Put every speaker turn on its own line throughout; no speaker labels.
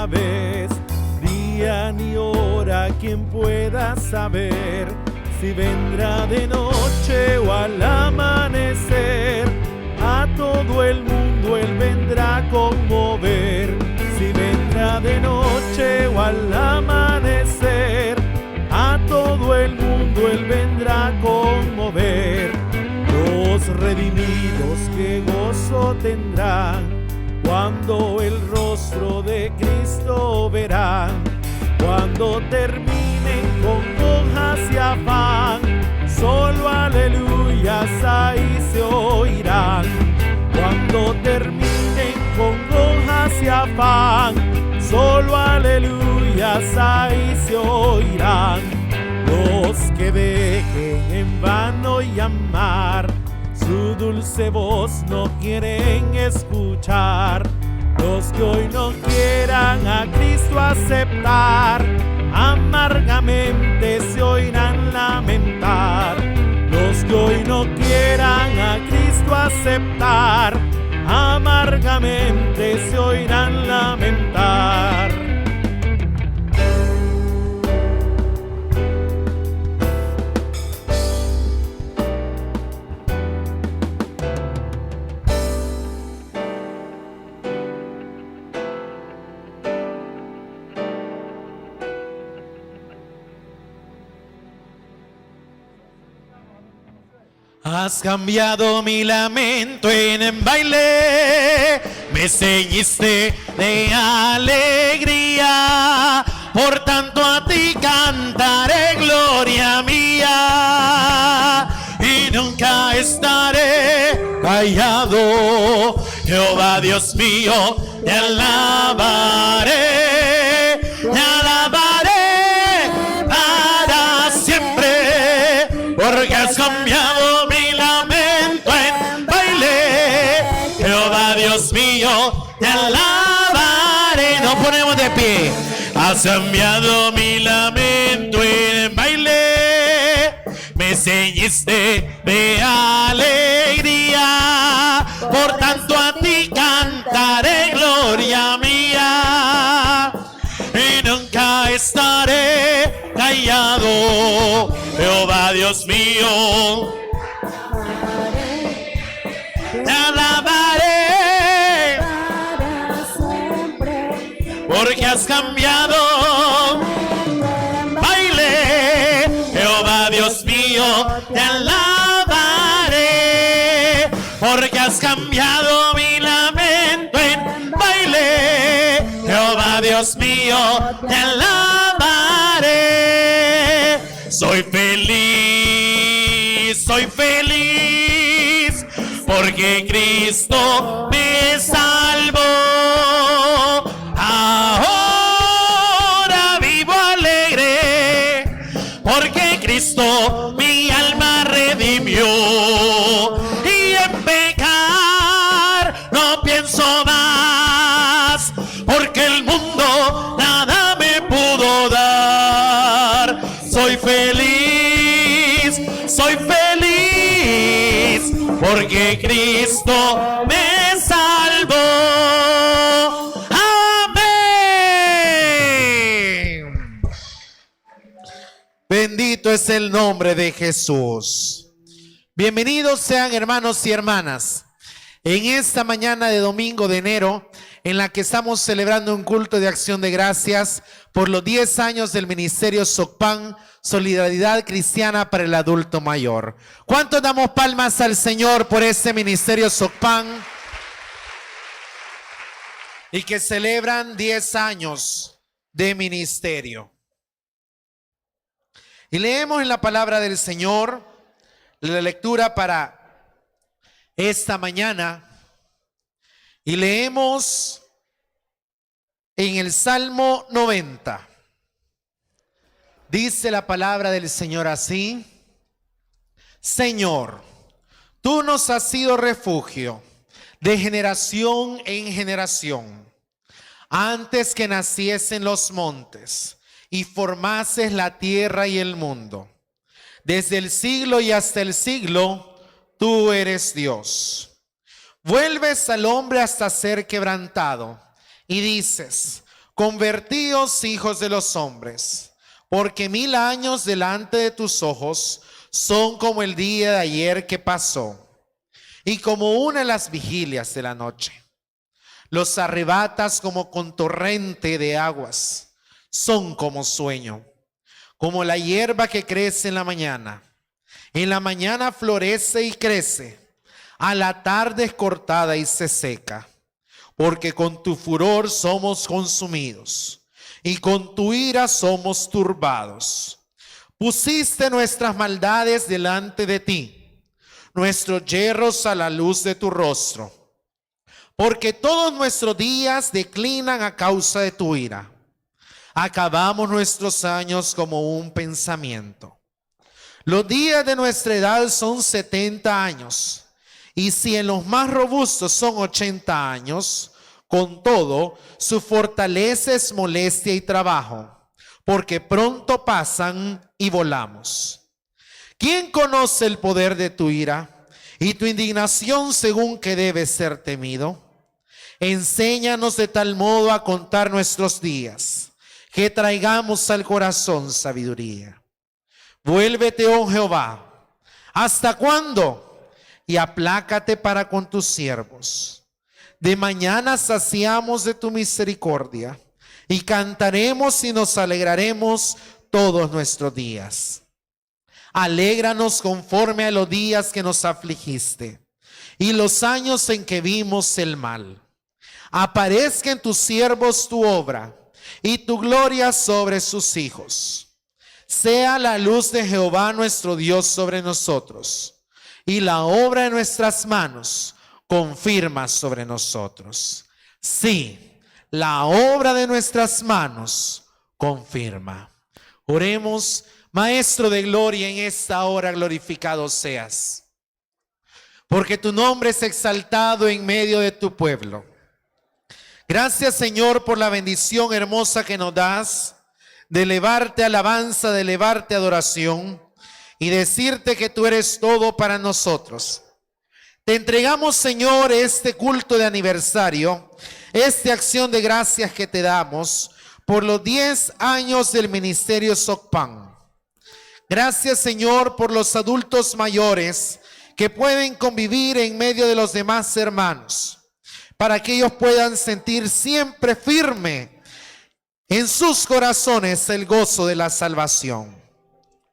vez, día ni hora, quien pueda saber si vendrá de noche o al amanecer. A todo el mundo Él vendrá a conmover, si vendrá de noche o al amanecer. A todo el mundo Él vendrá a conmover. Los redimidos que gozo tendrán cuando el rostro de Cristo verán. Cuando terminen con congojas y afán, solo aleluyas ahí se oirán. Cuando terminen con congojas y afán, solo aleluyas ahí se oirán. Los que dejen en vano llamar, su dulce voz no quieren escuchar. Los que hoy no quieran a Cristo aceptar, amargamente se oirán lamentar. Los que hoy no quieran a Cristo aceptar, amargamente se oirán lamentar. Has cambiado mi lamento en baile, me ceñiste de alegría, por tanto a ti cantaré gloria mía, y nunca estaré callado. Jehová Dios mío, te alabaré, te alabaré para siempre, porque has cambiado Dios mío, te alabaré. Nos ponemos de pie. Has cambiado mi lamento en baile, me ceñiste de alegría, por tanto a ti cantaré gloria mía, y nunca estaré callado. Jehová Dios mío, te alabaré, porque has cambiado. Baile, Jehová Dios mío, te alabaré, porque has cambiado mi lamento en baile. Jehová Dios mío, te alabaré. Soy feliz, porque Cristo me salvó. Ahora vivo alegre, porque Cristo mi alma redimió. Y en pecar no pienso más, porque el mundo nada me pudo dar. Soy feliz, porque Cristo me salvó. Amén. Bendito es el nombre de Jesús. Bienvenidos sean, hermanos y hermanas, en esta mañana de domingo de enero, en la que estamos celebrando un culto de acción de gracias por los 10 años del ministerio SOCPAN, Solidaridad Cristiana para el Adulto Mayor. ¿Cuántos damos palmas al Señor por este ministerio SOCPAN? Y que celebran 10 años de ministerio. Y leemos en la palabra del Señor la lectura para esta mañana. Y leemos en el Salmo 90. Dice la palabra del Señor así: Señor, tú nos has sido refugio de generación en generación. Antes que naciesen los montes y formases la tierra y el mundo, desde el siglo y hasta el siglo, tú eres Dios. Vuelves al hombre hasta ser quebrantado y dices: Convertíos, hijos de los hombres, porque 1000 años delante de tus ojos son como el día de ayer que pasó, y como una de las vigilias de la noche. Los arrebatas como con torrente de aguas, son como sueño, como la hierba que crece en la mañana. En la mañana florece y crece, a la tarde es cortada y se seca. Porque con tu furor somos consumidos, y con tu ira somos turbados. Pusiste nuestras maldades delante de ti, nuestros yerros a la luz de tu rostro. Porque todos nuestros días declinan a causa de tu ira. Acabamos nuestros años como un pensamiento. Los días de nuestra edad son 70 años. Y si en los más robustos son 80 años, con todo, su fortaleza es molestia y trabajo, porque pronto pasan y volamos. ¿Quién conoce el poder de tu ira y tu indignación según que debe ser temido? Enséñanos de tal modo a contar nuestros días, que traigamos al corazón sabiduría. Vuélvete, oh Jehová, ¿hasta cuándo? Y aplácate para con tus siervos. De mañana saciamos de tu misericordia y cantaremos y nos alegraremos todos nuestros días. Alégranos conforme a los días que nos afligiste y los años en que vimos el mal. Aparezca en tus siervos tu obra y tu gloria sobre sus hijos. Sea la luz de Jehová nuestro Dios sobre nosotros, y la obra de nuestras manos confirma sobre nosotros. Sí, la obra de nuestras manos confirma. Oremos. Maestro de gloria, en esta hora glorificado seas, porque tu nombre es exaltado en medio de tu pueblo. Gracias, Señor, por la bendición hermosa que nos das de elevarte alabanza, de elevarte adoración y decirte que tú eres todo para nosotros. Te entregamos, Señor, este culto de aniversario, esta acción de gracias que te damos por los 10 años del Ministerio Socpan. Gracias, Señor, por los adultos mayores que pueden convivir en medio de los demás hermanos, para que ellos puedan sentir siempre firme en sus corazones el gozo de la salvación.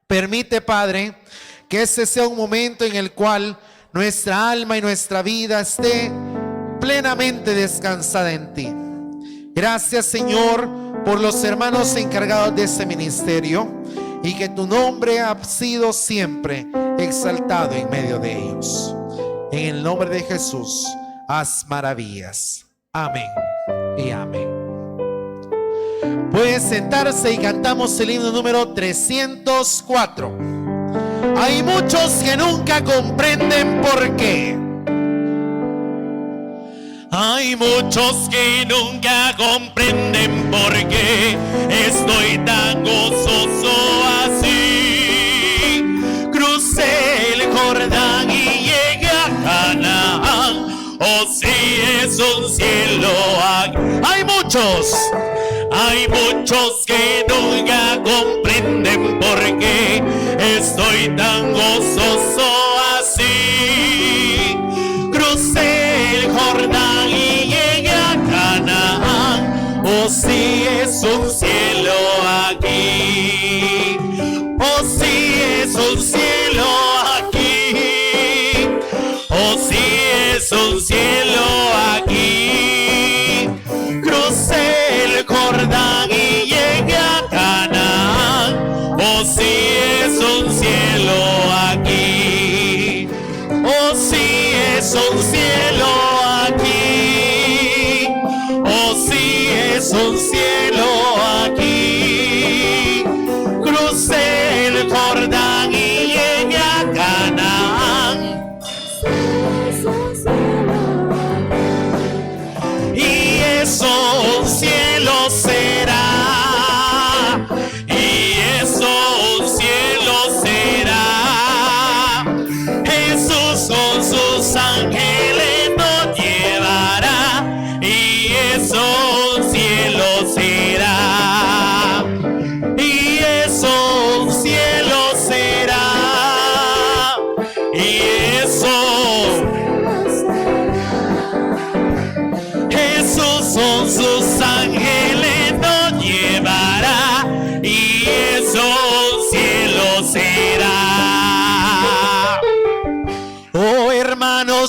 Permite, Padre, que ese sea un momento en el cual nuestra alma y nuestra vida esté plenamente descansada en ti. Gracias, Señor, por los hermanos encargados de este ministerio, y que tu nombre ha sido siempre exaltado en medio de ellos. En el nombre de Jesús, haz maravillas. Amén y amén. Puede sentarse y cantamos el himno número 304. Hay muchos que nunca comprenden por qué.
Hay muchos que nunca comprenden por qué estoy tan gozoso así. Crucé el Jordán y llegué a Canaán. Oh, sí, es un cielo aquí. Hay muchos que nunca comprenden por qué estoy tan gozoso así. Crucé el Jordán y llegué a Canaán. Oh, sí, es un cielo aquí. Oh, sí, es un cielo aquí. Oh, sí, es un cielo aquí. Crucé el Jordán y llegué a Canaán. Oh, sí, es un cielo aquí. Oh, sí, es un cielo aquí. Oh, sí, es un cielo aquí. Crucé el Jordán y llegué a Canaán. Y eso un cielo será. Y eso un cielo será. Jesús con sus ángeles nos llevará. Y eso un cielo será.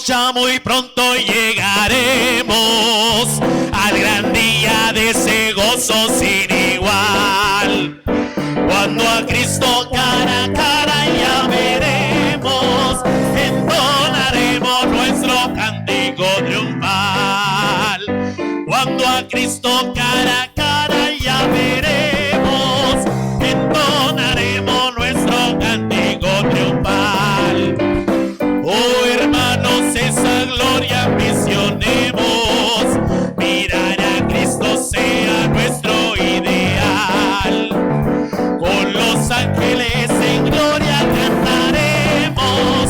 ya muy pronto llegaremos al gran día de ese gozo sin igual. Cuando a Cristo cara a cara ya veremos, entonaremos nuestro cántico triunfal. Cuando a Cristo cara a cara ya veremos, entonaremos nuestro cántico triunfal. Oh hermanos, esa gloria ambicionemos, mirar a Cristo sea nuestro ideal. Con los ángeles en gloria cantaremos,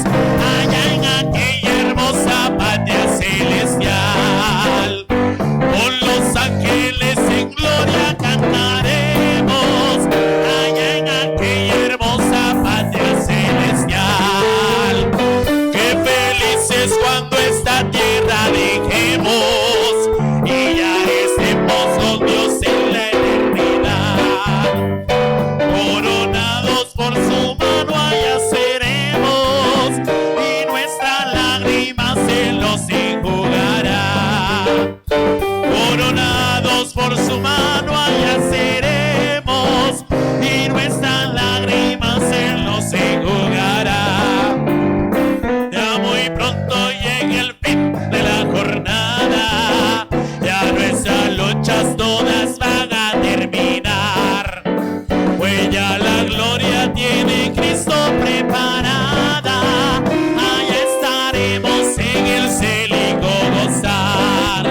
allá en aquella hermosa patria celestial. Con los ángeles en gloria cantaremos, allá en aquella hermosa patria celestial. Qué felices cuando esta tierra dejemos y ya estemos con Dios en la eternidad. Coronados por su mano allá seremos y nuestras lágrimas Él nos enjugará. Coronados por su mano allá seremos y nuestras lágrimas Él nos enjugará. Ya muy pronto llega el fin de la jornada, ya nuestras luchas todas van a terminar, pues ya la gloria tiene Cristo preparada, allá estaremos en el célico gozar.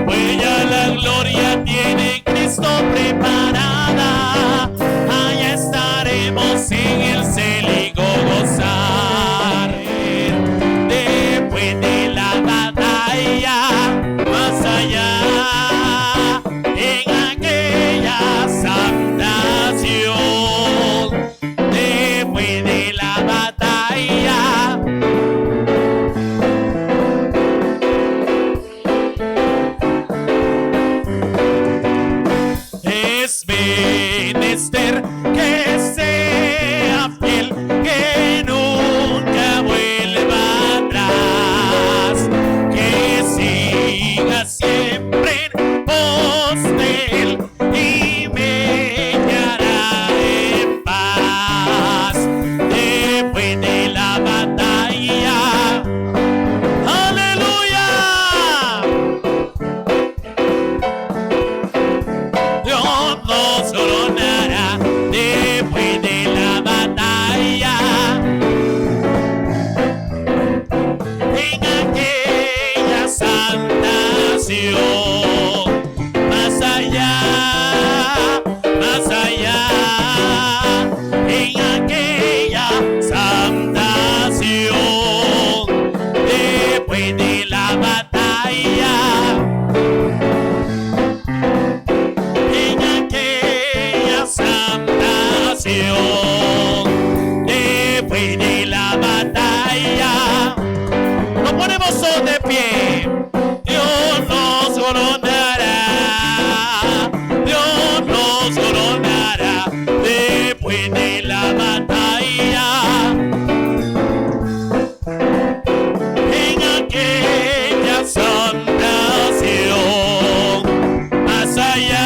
Pues ya la gloria tiene Cristo preparada, allá estaremos en el célico gozar. Después de la batalla, más allá, en aquella santa Sion. Después de la batalla, es menester que sea fiel, que nunca vuelva atrás, que siga siempre en pos de Él y me guiará en paz. Después de la batalla, aleluya, Dios nos coronará. Después de la batalla, en aquella santa Sion, más allá, en aquella santa Sion. Después de la batalla, en aquella santa Sion. Después de la batalla, nos ponemos todos de pie. Dios nos coronará, Dios nos coronará. Después de la batalla, en aquella santa Sion. Más allá,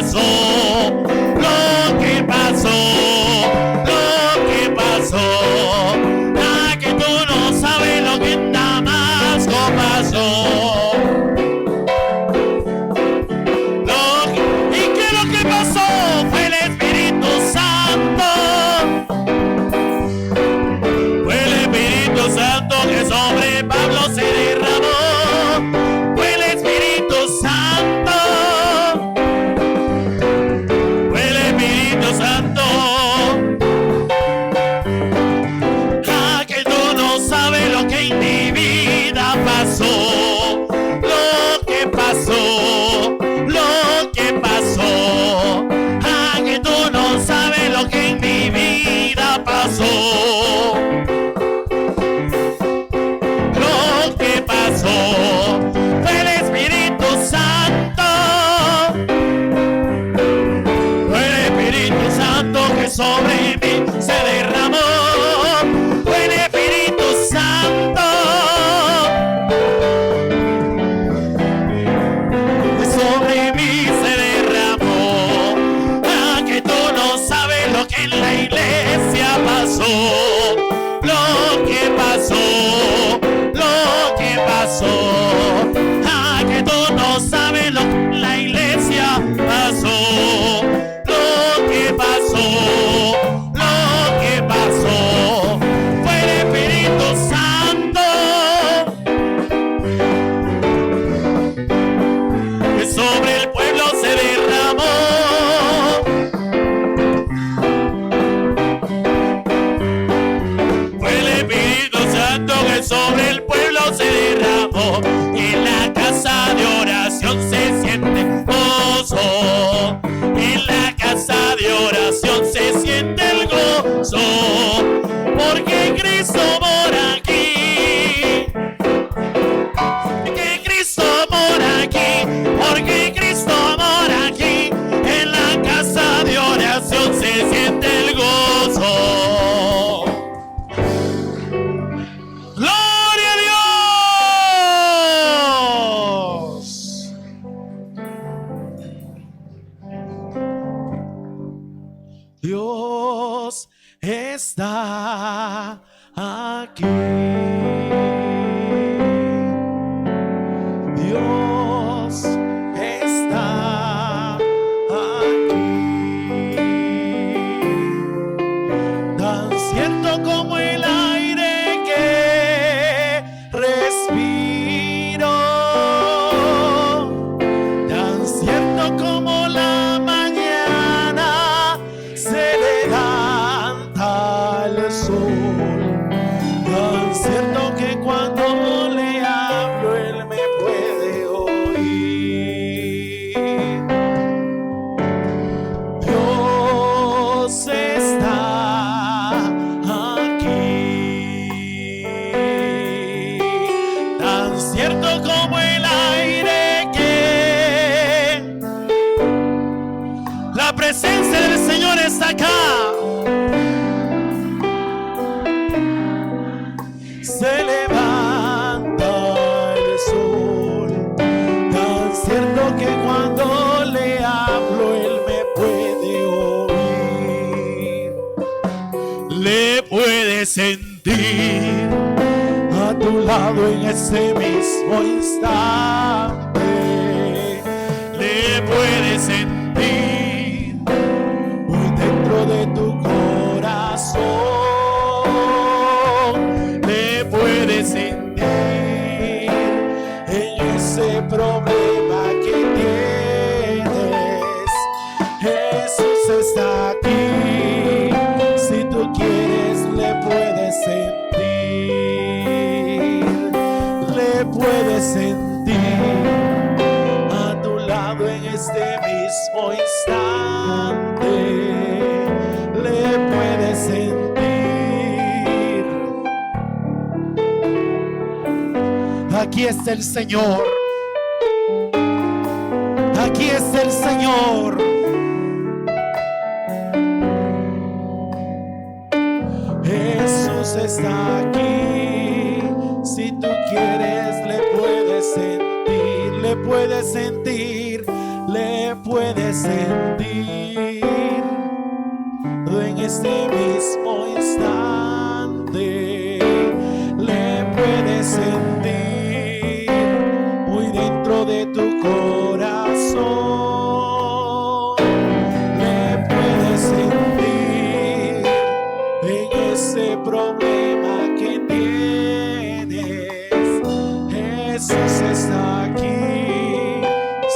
pasó, lo que pasó, lo que pasó. Ah, que tú no sabes lo que en Damasco pasó. ¿Y qué es lo que pasó? Fue el Espíritu Santo. Fue el Espíritu Santo que sobre Pablo se derramó. Fue el Espíritu Santo. Fue el Espíritu Santo. Ah, que tú no sabes lo que en mi vida pasó. Lo que pasó. Lo que pasó. Ah, que tú no sabes lo que en mi vida pasó. Lo que pasó fue el Espíritu Santo. Fue el Espíritu Santo que sobre mí se derramó. Fue el Espíritu Santo que sobre mí se derramó. Ah, que tú no sabes lo que en la iglesia pasó. Lo que pasó. Lo que pasó. Ah, que tú no sabes lo que en la iglesia pasó. Lo que pasó. Lo que pasó. Fue el Espíritu Santo que sobre el pueblo se derramó. Fue el Espíritu Santo que sobre el pueblo se derramó. En la casa de oración se siente gozo. En la casa de oración se siente el gozo. Porque Cristo mora aquí. Porque Cristo mora aquí. Porque Cristo mora aquí. En la casa de oración se siente el gozo. ¡Gloria a Dios! Dios está aquí. Dios está aquí. Tan cierto como el aire que respiro, tan cierto como la mañana se levanta el sol, tan cierto que cuando le hablo él me puede oír. Dios está aquí, tan cierto como el aire que la presencia del Señor está acá. Se levanta el sol, tan cierto que cuando le hablo él me puede oír. Le puedes sentir a tu lado en ese mismo instante. Le puedes sentir muy dentro de tu corazón. Le puedes sentir en ese problema que tienes. Jesús está aquí. Si tú quieres, le puedes sentir. Le puedes sentir a tu lado en este mismo instante. Le puedes sentir. Aquí está el Señor. Aquí está el Señor. Jesús está aquí. Si tú quieres, le puedes sentir, le puedes sentir, le puedes
puedes sentir en este mismo instante, le puedes sentir muy dentro de tu corazón, le puedes sentir en ese problema que tienes. Jesús está aquí.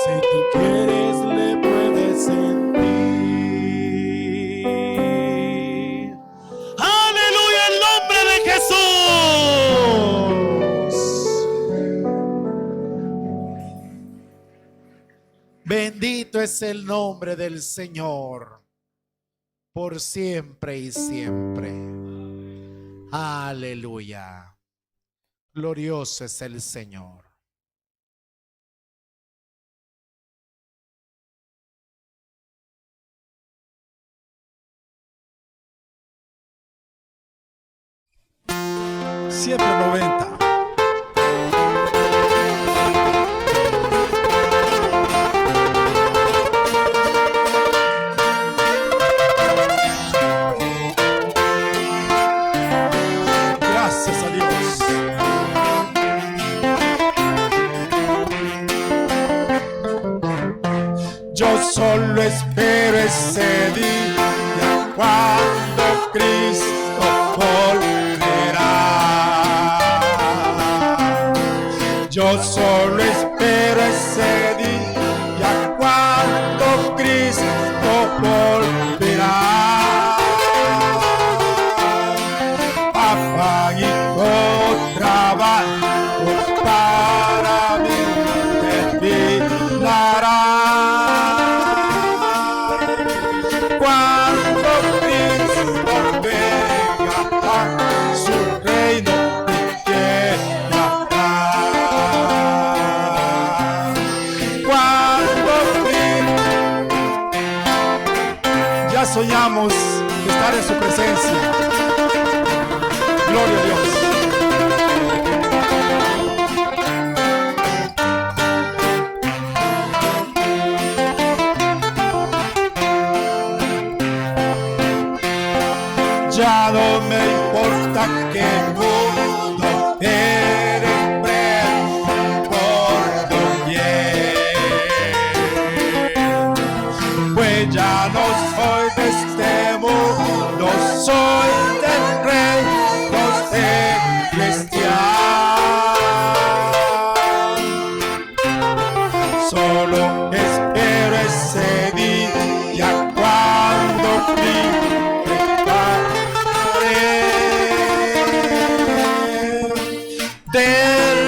Si tú quieres, le puedes sentir.
Aleluya, el nombre de Jesús.
Bendito es el nombre del Señor, por siempre y siempre. Aleluya. Glorioso es el Señor.
Siempre 90. Gracias a Dios. Yo solo espero ese día cuando Cristo volverá. Yo solo espero ese día cuando Cristo volverá. Afán y trabajo para mí terminará. Cuando Cristo venga a su reino y quiera. Cuando ya soñamos estar en su presencia. Gloria a Dios. Ya no me importa que el mundo eres preso por doquier. Pues ya no soy de este mundo, soy del reino celestial. Solo espero ese día cuando de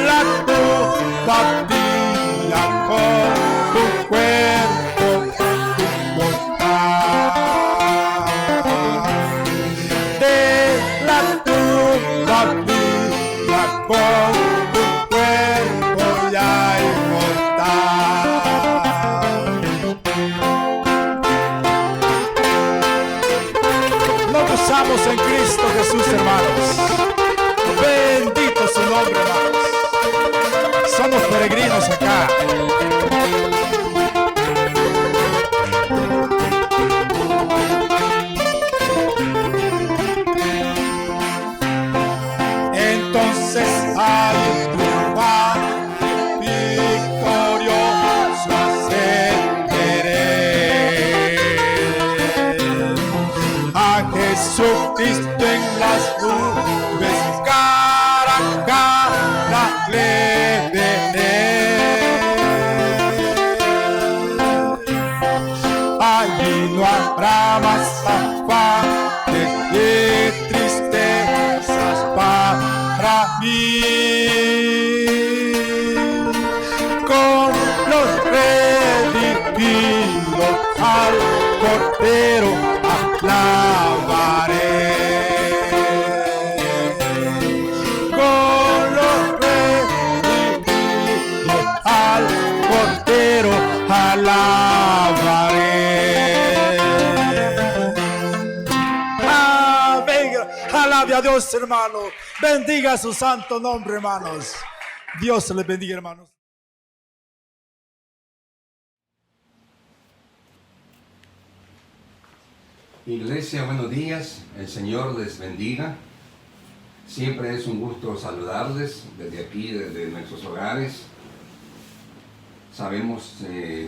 la tumba vida con tu cuerpo inmortal. De la tumba vida con tu cuerpo ya inmortal. Nos gozamos en Cristo Jesús, hermanos. Bendito su nombre, hermanos. Somos peregrinos acá. Entonces hay un victorioso ascenderé a Jesucristo en las nubes. Le veré. Allí no habrá más afanes y tristezas para mí. Con los redimidos al Cordero alabaré. Alabaré. Amén. Alabe a Dios, hermano. Bendiga su santo nombre, hermanos. Dios les bendiga, hermanos.
Iglesia, buenos días, el Señor les bendiga. Siempre es un gusto saludarles desde aquí, desde nuestros hogares. Sabemos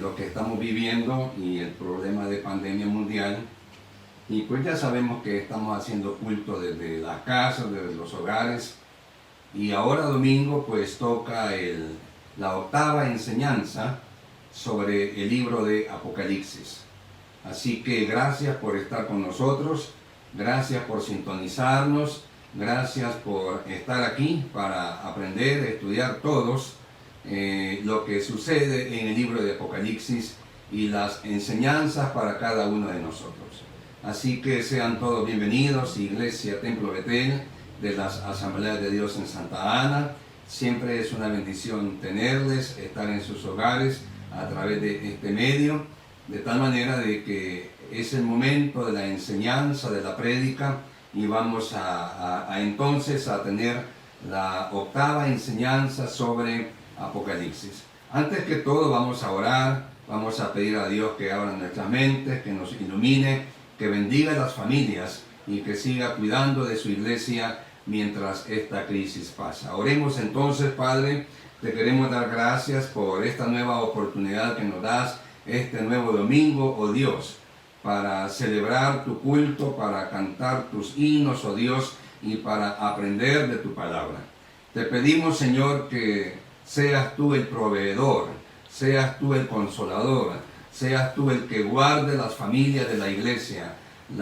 lo que estamos viviendo y el problema de pandemia mundial. Y pues ya sabemos que estamos haciendo culto desde las casas, desde los hogares. Y ahora domingo pues toca la octava enseñanza sobre el libro de Apocalipsis. Así que gracias por estar con nosotros, gracias por sintonizarnos, gracias por estar aquí para aprender, estudiar todos lo que sucede en el libro de Apocalipsis y las enseñanzas para cada uno de nosotros. Así que sean todos bienvenidos, Iglesia Templo Betel de las Asambleas de Dios en Santa Ana. Siempre es una bendición tenerles, estar en sus hogares a través de este medio. De tal manera de que es el momento de la enseñanza, de la prédica, y vamos entonces a tener la octava enseñanza sobre Apocalipsis. Antes que todo vamos a orar, vamos a pedir a Dios que abra nuestras mentes, que nos ilumine, que bendiga a las familias y que siga cuidando de su iglesia mientras esta crisis pasa. Oremos entonces, Padre, te queremos dar gracias por esta nueva oportunidad que nos das, este nuevo domingo, oh Dios, para celebrar tu culto, para cantar tus himnos, oh Dios, y para aprender de tu palabra. Te pedimos, Señor, que seas tú el proveedor, seas tú el consolador, seas tú el que guarde las familias de la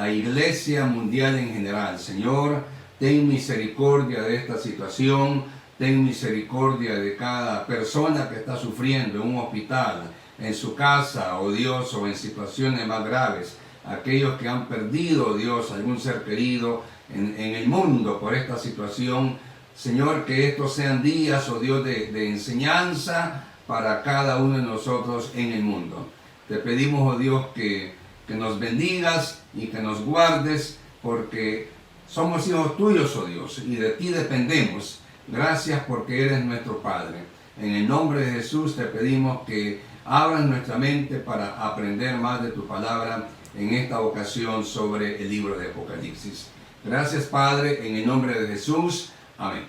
iglesia mundial en general. Señor, ten misericordia de esta situación, ten misericordia de cada persona que está sufriendo en un hospital, en su casa, oh Dios, o en situaciones más graves, aquellos que han perdido, oh Dios, algún ser querido en el mundo por esta situación. Señor, que estos sean días, oh Dios, de enseñanza para cada uno de nosotros en el mundo. Te pedimos, oh Dios, que nos bendigas y que nos guardes, porque somos hijos tuyos, oh Dios, y de ti dependemos. Gracias porque eres nuestro Padre. En el nombre de Jesús te pedimos que abran nuestra mente para aprender más de tu palabra en esta ocasión sobre el libro de Apocalipsis. Gracias, Padre, en el nombre de Jesús. Amén.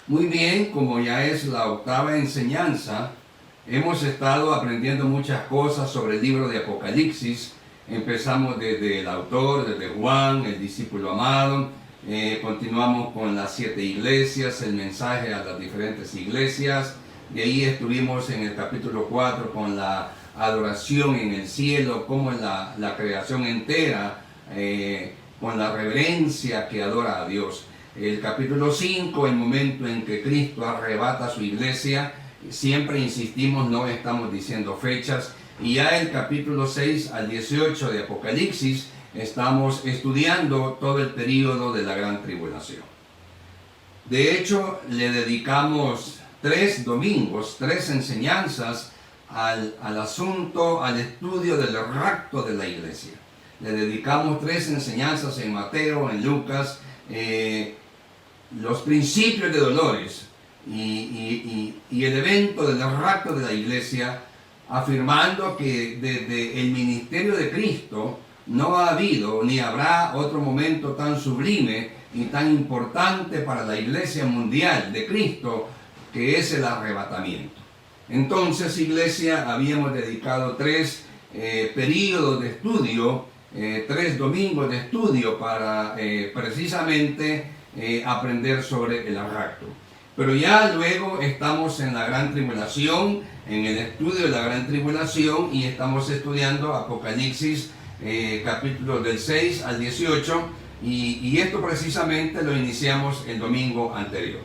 Muy bien, como ya es la octava enseñanza, hemos estado aprendiendo muchas cosas sobre el libro de Apocalipsis. Empezamos desde el autor, desde Juan, el discípulo amado. Continuamos con las 7 iglesias, el mensaje a las diferentes iglesias. De ahí estuvimos en el capítulo 4 con la adoración en el cielo, como en la creación entera, con la reverencia que adora a Dios. El capítulo 5, el momento en que Cristo arrebata a su iglesia. Siempre insistimos, no estamos diciendo fechas. Y ya el capítulo 6 al 18 de Apocalipsis, estamos estudiando todo el período de la gran tribulación. De hecho, le dedicamos 3 domingos, 3 enseñanzas al asunto, al estudio del rapto de la iglesia. Le dedicamos 3 enseñanzas en Mateo, en Lucas, los principios de dolores y el evento del rapto de la iglesia, afirmando que desde el ministerio de Cristo no ha habido ni habrá otro momento tan sublime y tan importante para la iglesia mundial de Cristo, que es el arrebatamiento. Entonces, iglesia, habíamos dedicado 3 periodos de estudio, 3 domingos de estudio para precisamente aprender sobre el rapto. Pero ya luego estamos en la gran tribulación, en el estudio de la gran tribulación, y estamos estudiando Apocalipsis capítulos del 6 al 18, y esto precisamente lo iniciamos el domingo anterior.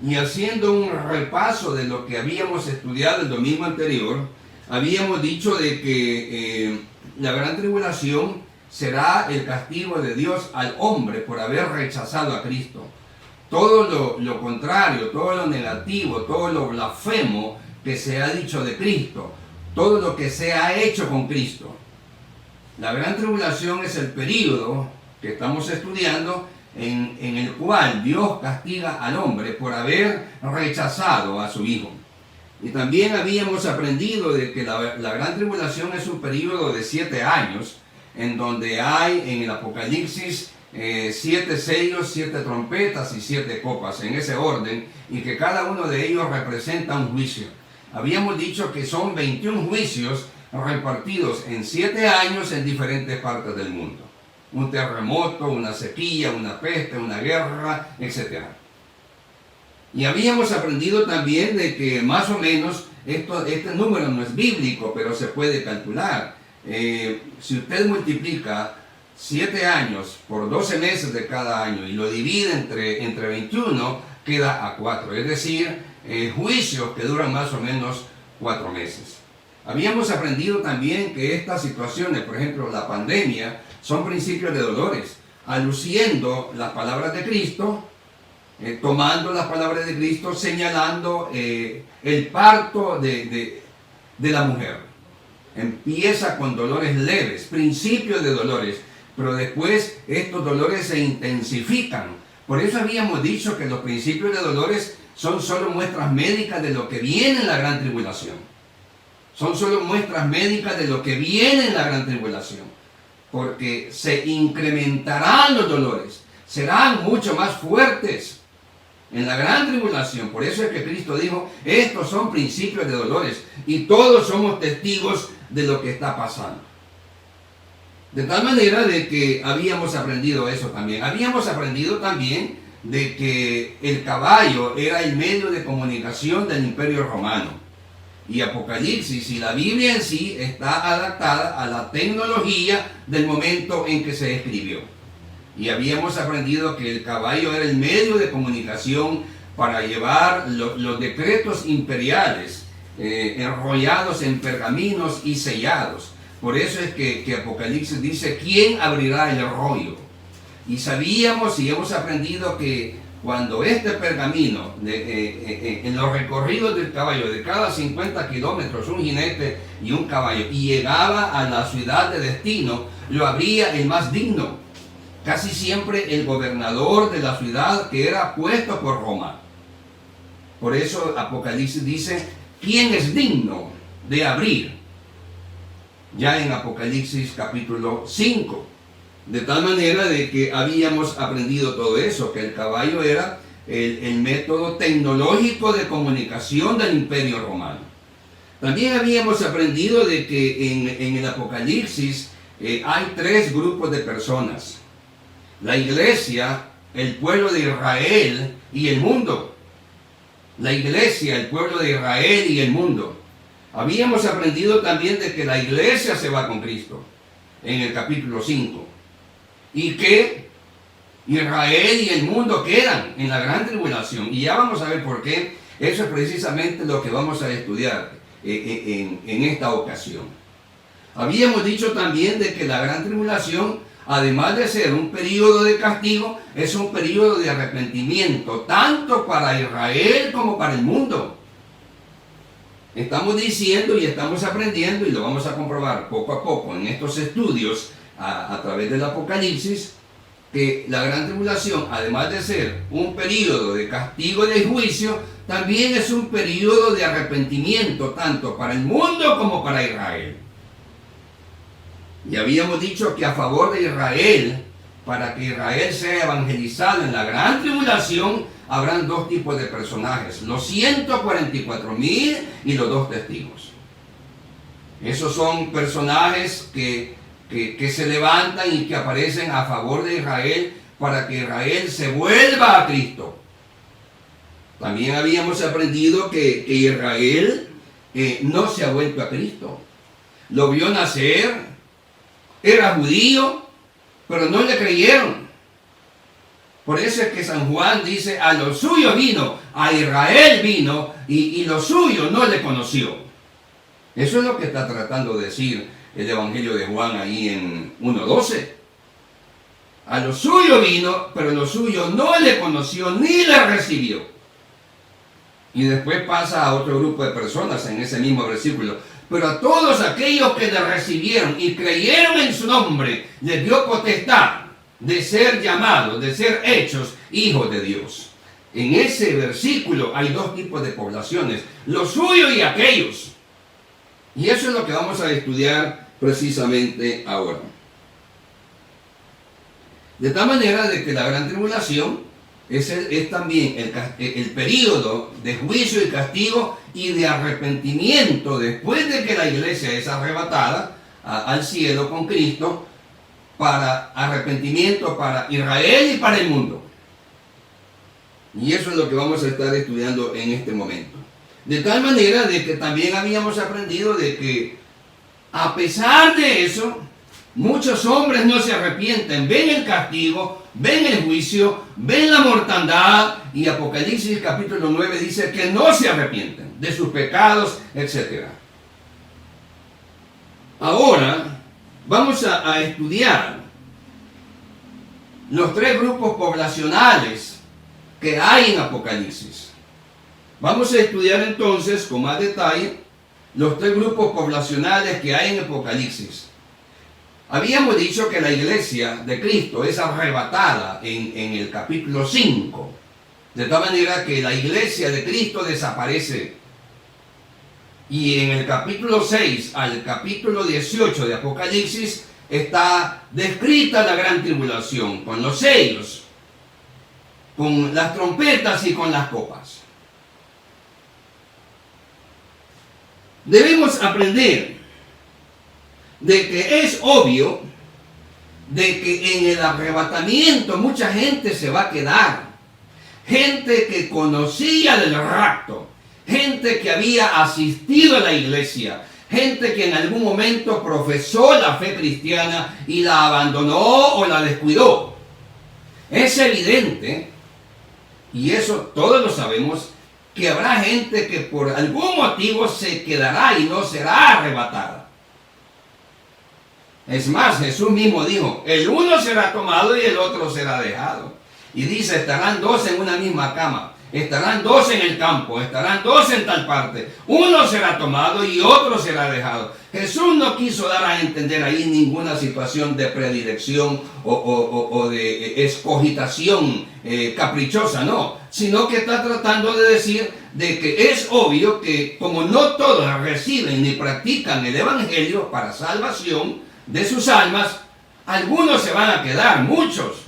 Y haciendo un repaso de lo que habíamos estudiado el domingo anterior, habíamos dicho de que la gran tribulación será el castigo de Dios al hombre por haber rechazado a Cristo. Todo lo contrario, todo lo negativo, todo lo blasfemo que se ha dicho de Cristo, todo lo que se ha hecho con Cristo. La gran tribulación es el período que estamos estudiando en el cual Dios castiga al hombre por haber rechazado a su Hijo. Y también habíamos aprendido de que la gran tribulación es un periodo de 7 años, en donde hay en el Apocalipsis 7 sellos, 7 trompetas y 7 copas, en ese orden, y que cada uno de ellos representa un juicio. Habíamos dicho que son 21 juicios repartidos en 7 años en diferentes partes del mundo. Un terremoto, una sequía, una peste, una guerra, etc. Y habíamos aprendido también de que más o menos, este número no es bíblico, pero se puede calcular. Si usted multiplica 7 años por 12 meses de cada año y lo divide entre 21, queda a 4. Es decir, juicios que duran más o menos 4 meses. Habíamos aprendido también que estas situaciones, por ejemplo, la pandemia, son principios de dolores, aluciendo las palabras de Cristo, tomando las palabras de Cristo, señalando el parto de la mujer. Empieza con dolores leves, principios de dolores, pero después estos dolores se intensifican. Por eso habíamos dicho que los principios de dolores son solo muestras médicas de lo que viene en la gran tribulación. Son solo muestras médicas de lo que viene en la gran tribulación. Porque se incrementarán los dolores, serán mucho más fuertes en la gran tribulación. Por eso es que Cristo dijo, estos son principios de dolores y todos somos testigos de lo que está pasando. De tal manera de que habíamos aprendido eso también. Habíamos aprendido también de que el caballo era el medio de comunicación del Imperio Romano. Y Apocalipsis y la Biblia en sí está adaptada a la tecnología del momento en que se escribió. Y habíamos aprendido que el caballo era el medio de comunicación para llevar los decretos imperiales enrollados en pergaminos y sellados. Por eso es que Apocalipsis dice, ¿quién abrirá el rollo? Y sabíamos y hemos aprendido que cuando este pergamino, en los recorridos del caballo, de cada 50 kilómetros, un jinete y un caballo, y llegaba a la ciudad de destino, lo abría el más digno. Casi siempre el gobernador de la ciudad que era puesto por Roma. Por eso Apocalipsis dice, ¿quién es digno de abrir? Ya en Apocalipsis capítulo 5. De tal manera de que habíamos aprendido todo eso, que el caballo era el método tecnológico de comunicación del Imperio Romano. También habíamos aprendido de que en el Apocalipsis hay 3 grupos de personas. La iglesia, el pueblo de Israel y el mundo. La iglesia, el pueblo de Israel y el mundo. Habíamos aprendido también de que la iglesia se va con Cristo en el capítulo 5. Y que Israel y el mundo quedan en la gran tribulación. Y ya vamos a ver por qué. Eso es precisamente lo que vamos a estudiar en esta ocasión. Habíamos dicho también de que la gran tribulación, además de ser un periodo de castigo, es un periodo de arrepentimiento, tanto para Israel como para el mundo. Estamos diciendo y estamos aprendiendo, y lo vamos a comprobar poco a poco en estos estudios a través del Apocalipsis, que la gran tribulación, además de ser un periodo de castigo y de juicio, también es un periodo de arrepentimiento, tanto para el mundo como para Israel. Y habíamos dicho que a favor de Israel, para que Israel sea evangelizado en la gran tribulación, habrán 2 tipos de personajes, los 144,000 y los 2 testigos. Esos son personajes que se levantan y que aparecen a favor de Israel para que Israel se vuelva a Cristo. También habíamos aprendido que Israel no se ha vuelto a Cristo. Lo vio nacer, era judío, pero no le creyeron. Por eso es que San Juan dice, a lo suyo vino, a Israel vino, y lo suyo no le conoció. Eso es lo que está tratando de decir el Evangelio de Juan ahí en 1:12. A lo suyo vino, pero lo suyo no le conoció ni le recibió. Y después pasa a otro grupo de personas en ese mismo versículo. Pero a todos aquellos que le recibieron y creyeron en su nombre, les dio potestad de ser llamados, de ser hechos hijos de Dios. En ese versículo hay dos tipos de poblaciones, los suyos y aquellos. Y eso es lo que vamos a estudiar precisamente ahora. De tal manera de que la gran tribulación es también el período de juicio y castigo y de arrepentimiento después de que la iglesia es arrebatada al cielo con Cristo, para arrepentimiento para Israel y para el mundo. Y eso es lo que vamos a estar estudiando en este momento. De tal manera de que también habíamos aprendido de que a pesar de eso, muchos hombres no se arrepienten, ven el castigo, ven el juicio, ven la mortandad, y Apocalipsis capítulo 9 dice que no se arrepienten de sus pecados, etc. Ahora vamos a estudiar los tres grupos poblacionales que hay en Apocalipsis. Vamos a estudiar entonces con más detalle los tres grupos poblacionales que hay en Apocalipsis. Habíamos dicho que la iglesia de Cristo es arrebatada en el capítulo 5, de tal manera que la iglesia de Cristo desaparece. Y en el capítulo 6 al capítulo 18 de Apocalipsis está descrita la gran tribulación, con los sellos, con las trompetas y con las copas. Debemos aprender de que es obvio de que en el arrebatamiento mucha gente se va a quedar. Gente que conocía del rapto, gente que había asistido a la iglesia, gente que en algún momento profesó la fe cristiana y la abandonó o la descuidó. Es evidente, y eso todos lo sabemos, que habrá gente que por algún motivo se quedará y no será arrebatada. Es más, Jesús mismo dijo, el uno será tomado y el otro será dejado. Y dice, estarán dos en una misma cama, estarán dos en el campo, estarán dos en tal parte. Uno será tomado y otro será dejado. Jesús no quiso dar a entender ahí ninguna situación de predilección o de escogitación caprichosa, no. Sino que está tratando de decir de que es obvio que como no todos reciben ni practican el evangelio para salvación de sus almas, algunos se van a quedar, muchos.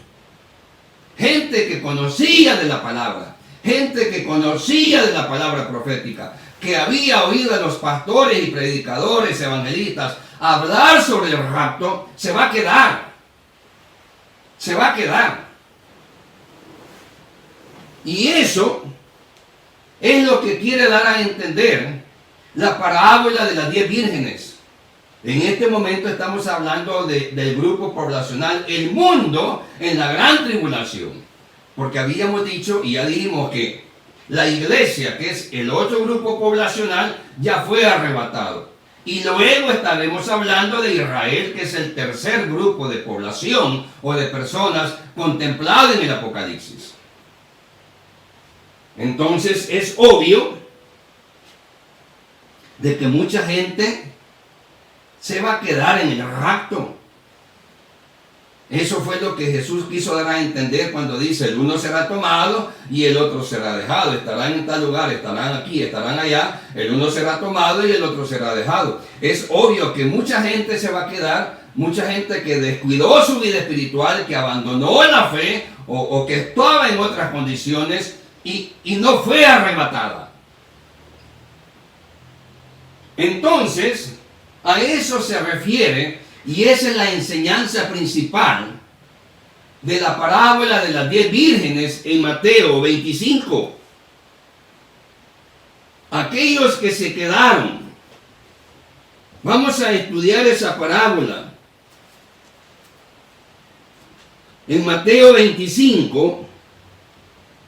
Gente que conocía de la palabra, gente que conocía de la palabra profética, que había oído a los pastores y predicadores, evangelistas, hablar sobre el rapto, se va a quedar. Se va a quedar. Y eso es lo que quiere dar a entender la parábola de las 10 vírgenes. En este momento estamos hablando del grupo poblacional, el mundo en la gran tribulación. Porque habíamos dicho y ya dijimos que la iglesia, que es el otro grupo poblacional, ya fue arrebatado. Y luego estaremos hablando de Israel, que es el tercer grupo de población o de personas contemplado en el Apocalipsis. Entonces es obvio de que mucha gente se va a quedar en el rapto. Eso fue lo que Jesús quiso dar a entender cuando dice, el uno será tomado y el otro será dejado. Estarán en tal lugar, estarán aquí, estarán allá. El uno será tomado y el otro será dejado. Es obvio que mucha gente se va a quedar, mucha gente que descuidó su vida espiritual, que abandonó la fe o que estaba en otras condiciones y no fue arrebatada. Entonces, a eso se refiere, y esa es la enseñanza principal de la parábola de las 10 vírgenes en Mateo 25. Aquellos que se quedaron, vamos a estudiar esa parábola. En Mateo 25,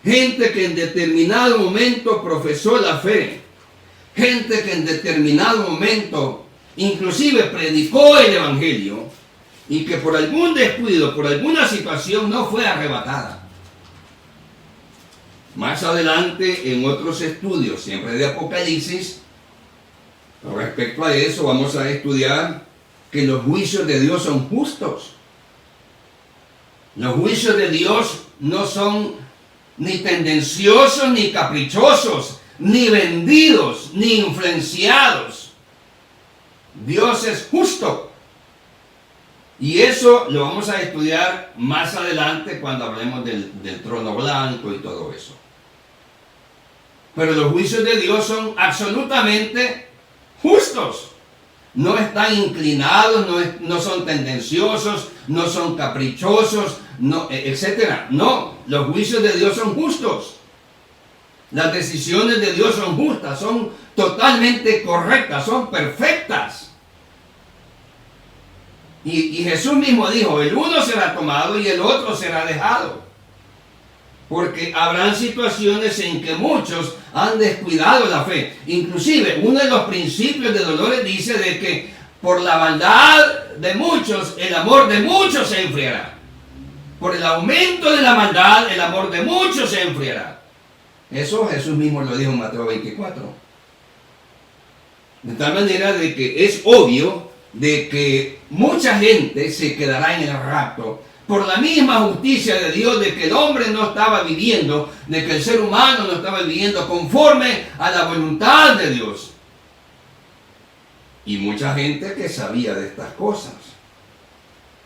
gente que en determinado momento profesó la fe, gente que en determinado momento inclusive predicó el evangelio y que por algún descuido, por alguna situación no fue arrebatada. Más adelante en otros estudios, siempre de Apocalipsis, respecto a eso vamos a estudiar que los juicios de Dios son justos. Los juicios de Dios no son ni tendenciosos, ni caprichosos, ni vendidos, ni influenciados. Dios es justo. Y eso lo vamos a estudiar más adelante cuando hablemos del trono blanco y todo eso. Pero los juicios de Dios son absolutamente justos. No están inclinados, no son tendenciosos, no son caprichosos, no, etc. No, los juicios de Dios son justos. Las decisiones de Dios son justas, son totalmente correctas, son perfectas. Y Jesús mismo dijo, el uno será tomado y el otro será dejado. Porque habrán situaciones en que muchos han descuidado la fe. Inclusive, uno de los principios de dolores dice de que por la maldad de muchos, el amor de muchos se enfriará. Por el aumento de la maldad, el amor de muchos se enfriará. Eso Jesús mismo lo dijo en Mateo 24. De tal manera de que es obvio de que mucha gente se quedará en el rapto por la misma justicia de Dios, de que el hombre no estaba viviendo, de que el ser humano no estaba viviendo conforme a la voluntad de Dios. Y mucha gente que sabía de estas cosas,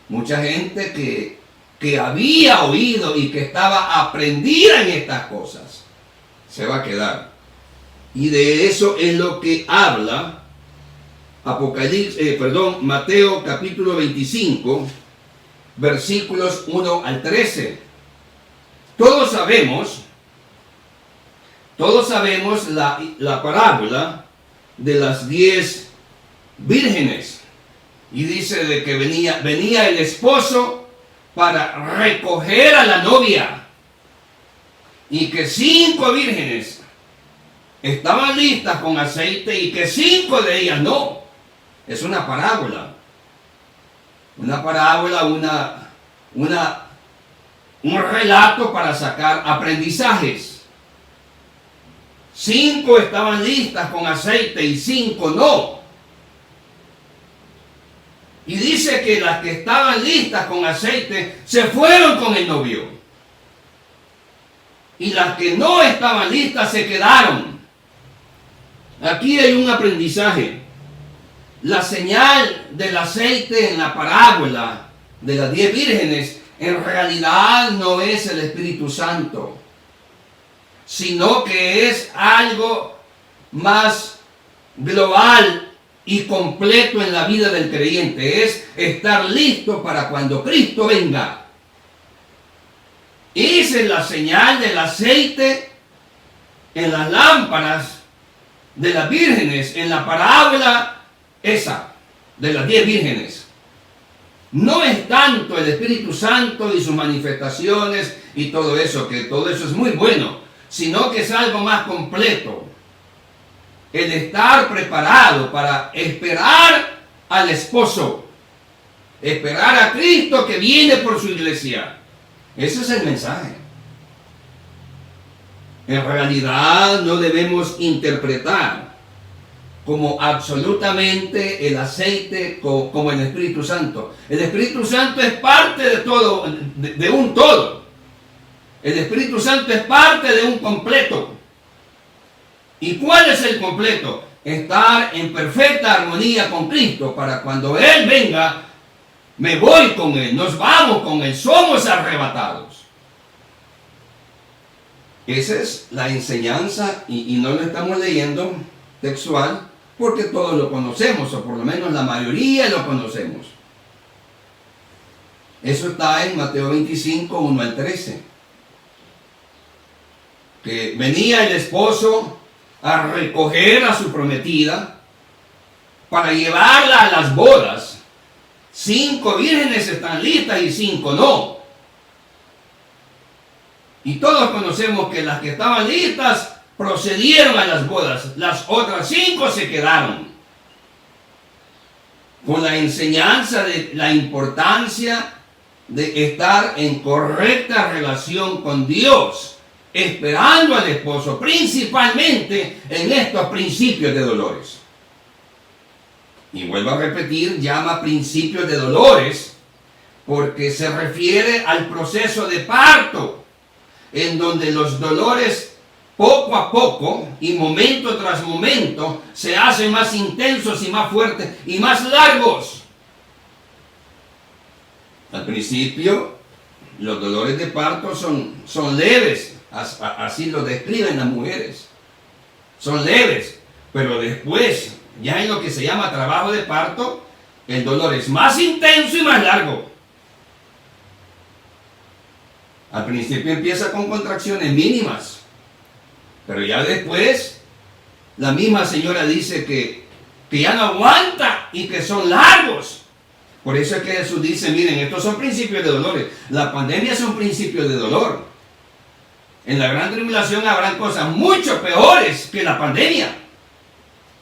mucha gente que había oído y que estaba aprendida en estas cosas, se va a quedar. Y de eso es lo que habla Mateo capítulo 25, versículos 1 al 13. Todos sabemos la parábola de las 10 vírgenes. Y dice de que venía el esposo para recoger a la novia. Y que 5 vírgenes estaban listas con aceite y que 5 de ellas no. Es una parábola. Una parábola, un relato para sacar aprendizajes. 5 estaban listas con aceite y 5 no. Y dice que las que estaban listas con aceite se fueron con el novio. Y las que no estaban listas se quedaron. Aquí hay un aprendizaje. La señal del aceite en la parábola de las 10 vírgenes en realidad no es el Espíritu Santo, sino que es algo más global y completo en la vida del creyente. Es estar listo para cuando Cristo venga. Esa es la señal del aceite en las lámparas de las vírgenes, en la parábola esa, de las 10 vírgenes. No es tanto el Espíritu Santo y sus manifestaciones y todo eso, que todo eso es muy bueno, sino que es algo más completo. El estar preparado para esperar al esposo, esperar a Cristo que viene por su iglesia. Ese es el mensaje. En realidad no debemos interpretar como absolutamente el aceite como el Espíritu Santo. El Espíritu Santo es parte de todo, de un todo. El Espíritu Santo es parte de un completo. ¿Y cuál es el completo? Estar en perfecta armonía con Cristo para cuando Él venga, me voy con Él, nos vamos con Él, somos arrebatados. Esa es la enseñanza y no lo estamos leyendo textual porque todos lo conocemos, o por lo menos la mayoría lo conocemos. Eso está en Mateo 25, 1 al 13. Que venía el esposo a recoger a su prometida para llevarla a las bodas. 5 vírgenes están listas y 5 no. Y todos conocemos que las que estaban listas procedieron a las bodas. Las otras 5 se quedaron. Con la enseñanza de la importancia de estar en correcta relación con Dios, esperando al esposo, principalmente en estos principios de dolores. Y vuelvo a repetir, llama principios de dolores porque se refiere al proceso de parto. en donde los dolores poco a poco y momento tras momento se hacen más intensos y más fuertes y más largos. Al principio, los dolores de parto son leves, así lo describen las mujeres. Son leves, pero después, ya en lo que se llama trabajo de parto, el dolor es más intenso y más largo. Al principio empieza con contracciones mínimas, pero ya después la misma señora dice que ya no aguanta y que son largos. Por eso es que Jesús dice, miren, estos son principios de dolores. La pandemia es un principio de dolor. En la gran tribulación habrán cosas mucho peores que la pandemia.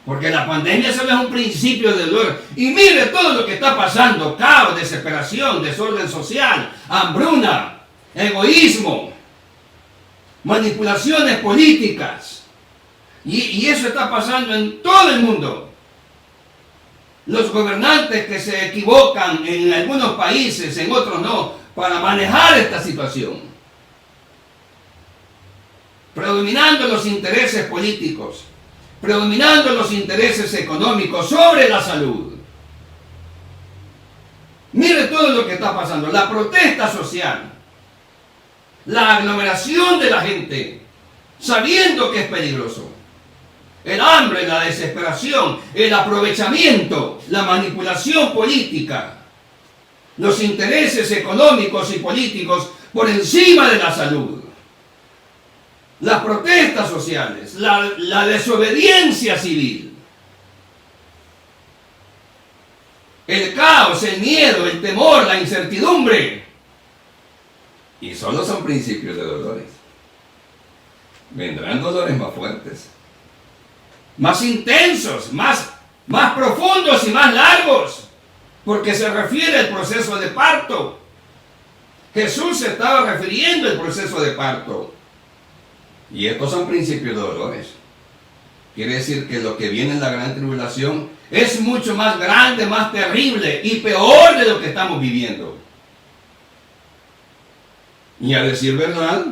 Porque la pandemia solo es un principio de dolor. Y mire todo lo que está pasando: caos, desesperación, desorden social, hambruna, egoísmo, manipulaciones políticas. Y eso está pasando en todo el mundo. Los gobernantes que se equivocan en algunos países, en otros no, para manejar esta situación. Predominando los intereses políticos, predominando los intereses económicos sobre la salud. Mire todo lo que está pasando: la protesta social, la aglomeración de la gente, sabiendo que es peligroso, el hambre, la desesperación, el aprovechamiento, la manipulación política, los intereses económicos y políticos por encima de la salud, las protestas sociales, la desobediencia civil, el caos, el miedo, el temor, la incertidumbre. Y solo son principios de dolores. Vendrán dolores más fuertes, más intensos, más profundos y más largos, porque se refiere al proceso de parto. Jesús se estaba refiriendo al proceso de parto. Y estos son principios de dolores. Quiere decir que lo que viene en la gran tribulación es mucho más grande, más terrible y peor de lo que estamos viviendo. Y a decir verdad,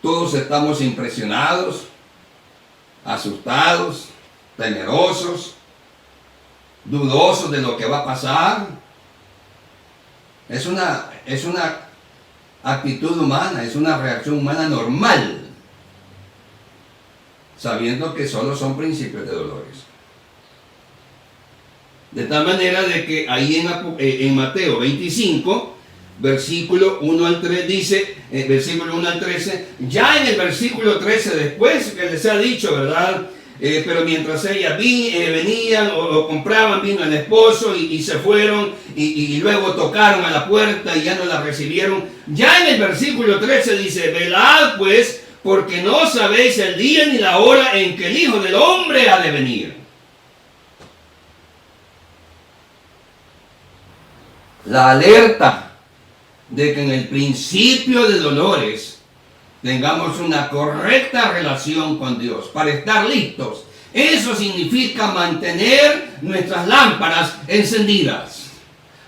todos estamos impresionados, asustados, temerosos, dudosos de lo que va a pasar. Es una actitud humana, es una reacción humana normal, sabiendo que solo son principios de dolores. De tal manera de que ahí en Mateo 25, versículo 1 al 3 dice, versículo 1 al 13, ya en el versículo 13, después que les ha dicho, ¿verdad? Pero mientras ellas venían o compraban vino al esposo y se fueron y luego tocaron a la puerta y ya no la recibieron. Ya en el versículo 13 dice, velad pues, porque no sabéis el día ni la hora en que el Hijo del Hombre ha de venir. La alerta de que en el principio de dolores tengamos una correcta relación con Dios para estar listos. Eso significa mantener nuestras lámparas encendidas.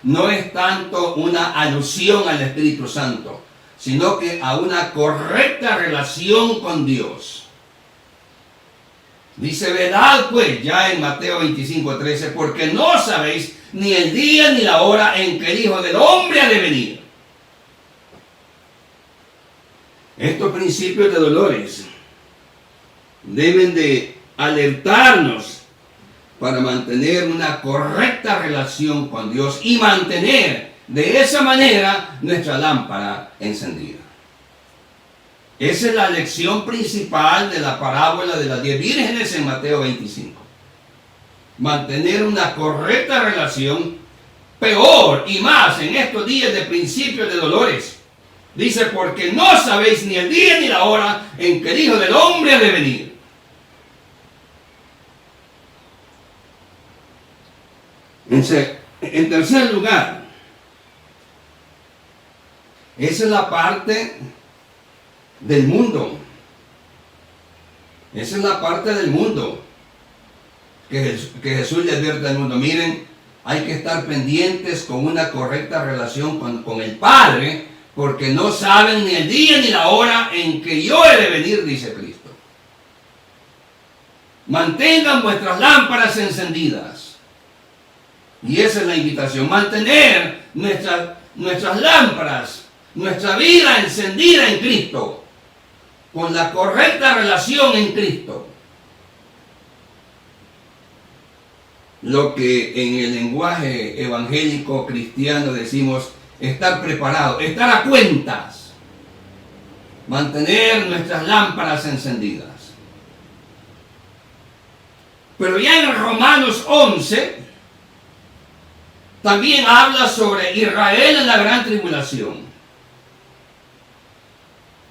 No es tanto una alusión al Espíritu Santo, sino que a una correcta relación con Dios. Dice, velad pues, ya en Mateo 25:13, porque no sabéis ni el día ni la hora en que el Hijo del Hombre ha de venir. Estos principios de dolores deben de alertarnos para mantener una correcta relación con Dios y mantener de esa manera nuestra lámpara encendida. Esa es la lección principal de la parábola de las 10 vírgenes en Mateo 25. Mantener una correcta relación, peor y más en estos días de principios de dolores. Dice, porque no sabéis ni el día ni la hora en que el Hijo del Hombre ha de venir. En tercer lugar, esa es la parte del mundo. Esa es la parte del mundo que Jesús le advierte al mundo. Miren, hay que estar pendientes con una correcta relación con el Padre, porque no saben ni el día ni la hora en que yo he de venir, dice Cristo. Mantengan vuestras lámparas encendidas. Y esa es la invitación, mantener nuestras lámparas, nuestra vida encendida en Cristo, con la correcta relación en Cristo. Lo que en el lenguaje evangélico cristiano decimos estar preparado, estar a cuentas, mantener nuestras lámparas encendidas. Pero ya en Romanos 11 también habla sobre Israel en la gran tribulación.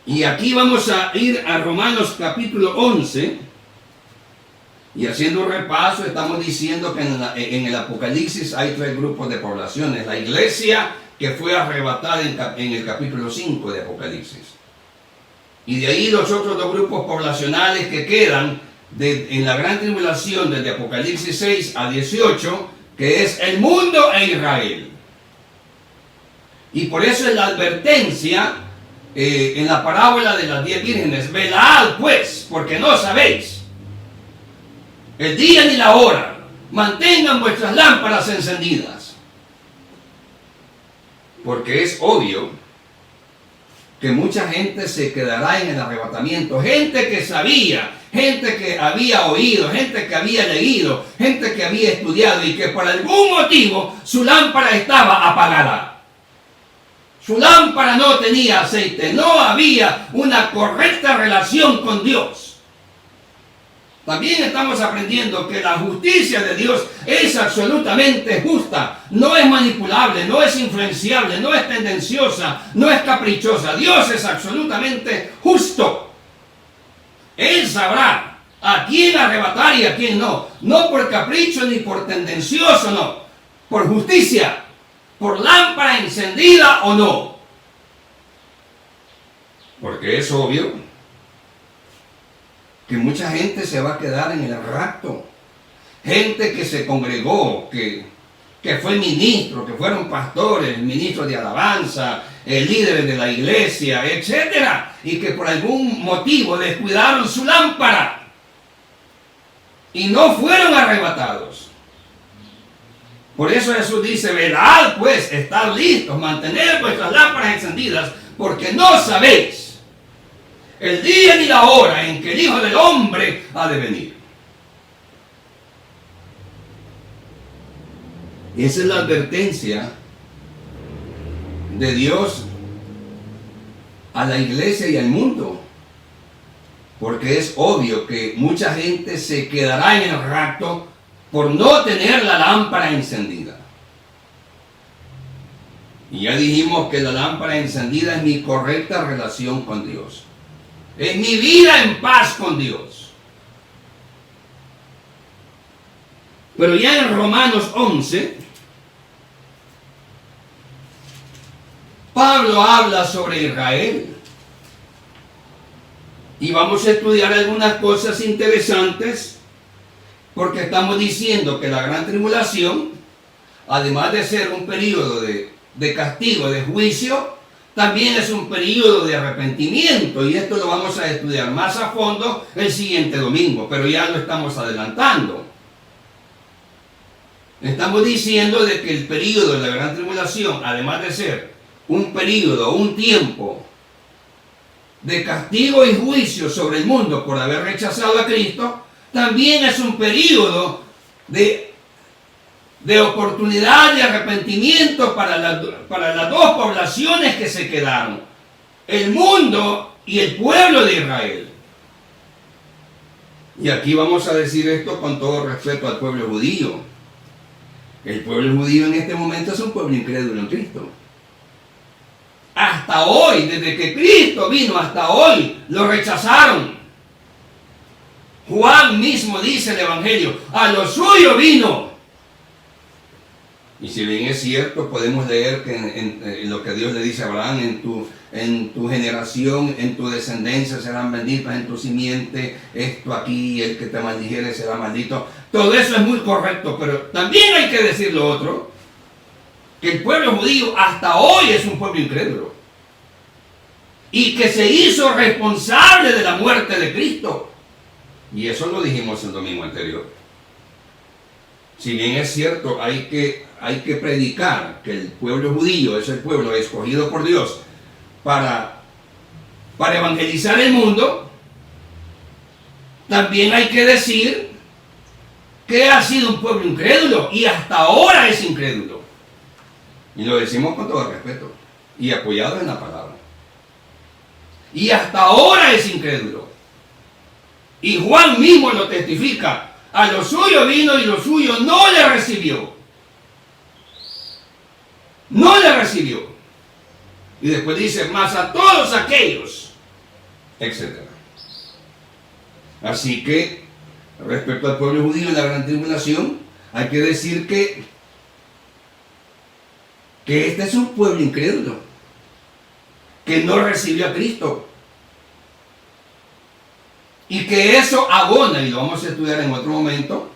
Y aquí vamos a ir a Romanos capítulo 11. Y haciendo un repaso, estamos diciendo que en el Apocalipsis hay 3 grupos de poblaciones. La iglesia que fue arrebatada en el capítulo 5 de Apocalipsis. Y de ahí los otros 2 grupos poblacionales que quedan en la gran tribulación desde Apocalipsis 6 a 18, que es el mundo e Israel. Y por eso es la advertencia en la parábola de las 10 vírgenes: velad pues, porque no sabéis el día ni la hora, mantengan vuestras lámparas encendidas. Porque es obvio que mucha gente se quedará en el arrebatamiento, gente que sabía, gente que había oído, gente que había leído, gente que había estudiado y que por algún motivo su lámpara estaba apagada. Su lámpara no tenía aceite, no había una correcta relación con Dios. También estamos aprendiendo que la justicia de Dios es absolutamente justa, no es manipulable, no es influenciable, no es tendenciosa, no es caprichosa. Dios es absolutamente justo. Él sabrá a quién arrebatar y a quién no, no por capricho ni por tendencioso, no, por justicia, por lámpara encendida o no. Porque es obvio que mucha gente se va a quedar en el rapto. Gente que se congregó, que fue ministro, que fueron pastores, ministros de alabanza, líderes de la iglesia, etc. Y que por algún motivo descuidaron su lámpara y no fueron arrebatados. Por eso Jesús dice: velad pues, estad listos, mantened vuestras lámparas encendidas, porque no sabéis el día ni la hora en que el Hijo del Hombre ha de venir. Esa es la advertencia de Dios a la iglesia y al mundo. Porque es obvio que mucha gente se quedará en el rapto por no tener la lámpara encendida. Y ya dijimos que la lámpara encendida es mi correcta relación con Dios. Es mi vida en paz con Dios. Pero ya en Romanos 11, Pablo habla sobre Israel. Y vamos a estudiar algunas cosas interesantes, porque estamos diciendo que la gran tribulación, además de ser un periodo de castigo, de juicio, también es un periodo de arrepentimiento, y esto lo vamos a estudiar más a fondo el siguiente domingo, pero ya lo estamos adelantando. Estamos diciendo de que el periodo de la gran tribulación, además de ser un periodo, un tiempo de castigo y juicio sobre el mundo por haber rechazado a Cristo, también es un periodo de oportunidad de arrepentimiento para las 2 poblaciones que se quedaron, el mundo y el pueblo de Israel. Y aquí vamos a decir esto con todo respeto al pueblo judío. El pueblo judío en este momento es un pueblo incrédulo en Cristo. Hasta hoy, desde que Cristo vino hasta hoy, lo rechazaron. Juan mismo dice en el Evangelio: a lo suyo vino. Y si bien es cierto, podemos leer que en lo que Dios le dice a Abraham: en tu generación, en tu descendencia serán benditas, en tu simiente, esto aquí, el que te maldijere será maldito. Todo eso es muy correcto, pero también hay que decir lo otro, que el pueblo judío hasta hoy es un pueblo incrédulo. y que se hizo responsable de la muerte de Cristo. Y eso lo dijimos el domingo anterior. Si bien es cierto, hay que predicar que el pueblo judío es el pueblo escogido por Dios para evangelizar el mundo, también hay que decir que ha sido un pueblo incrédulo y hasta ahora es incrédulo. Y lo decimos con todo respeto y apoyado en la palabra. Y hasta ahora es incrédulo. Y Juan mismo lo testifica. A lo suyo vino y lo suyo no le recibió. No le recibió. Y después dice, más a todos aquellos, etc. Así que, respecto al pueblo judío en la gran tribulación, hay que decir que este es un pueblo incrédulo, que no recibió a Cristo. Y que eso abona, y lo vamos a estudiar en otro momento,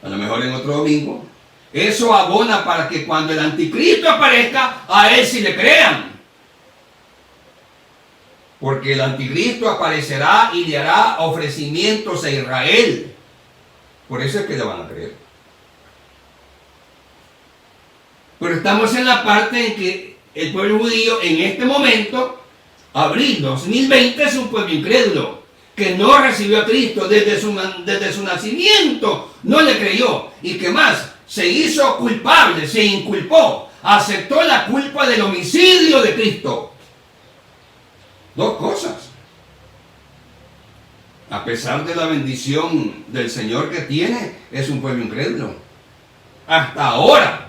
a lo mejor en otro domingo, eso abona para que cuando el anticristo aparezca, a él sí le crean. Porque el anticristo aparecerá y le hará ofrecimientos a Israel. Por eso es que le van a creer. Pero estamos en la parte en que el pueblo judío en este momento, abril 2020, es un pueblo incrédulo que no recibió a Cristo desde su nacimiento, no le creyó, y que más, se hizo culpable, se inculpó, aceptó la culpa del homicidio de Cristo. Dos cosas. A pesar de la bendición del Señor que tiene, es un pueblo incrédulo. Hasta ahora.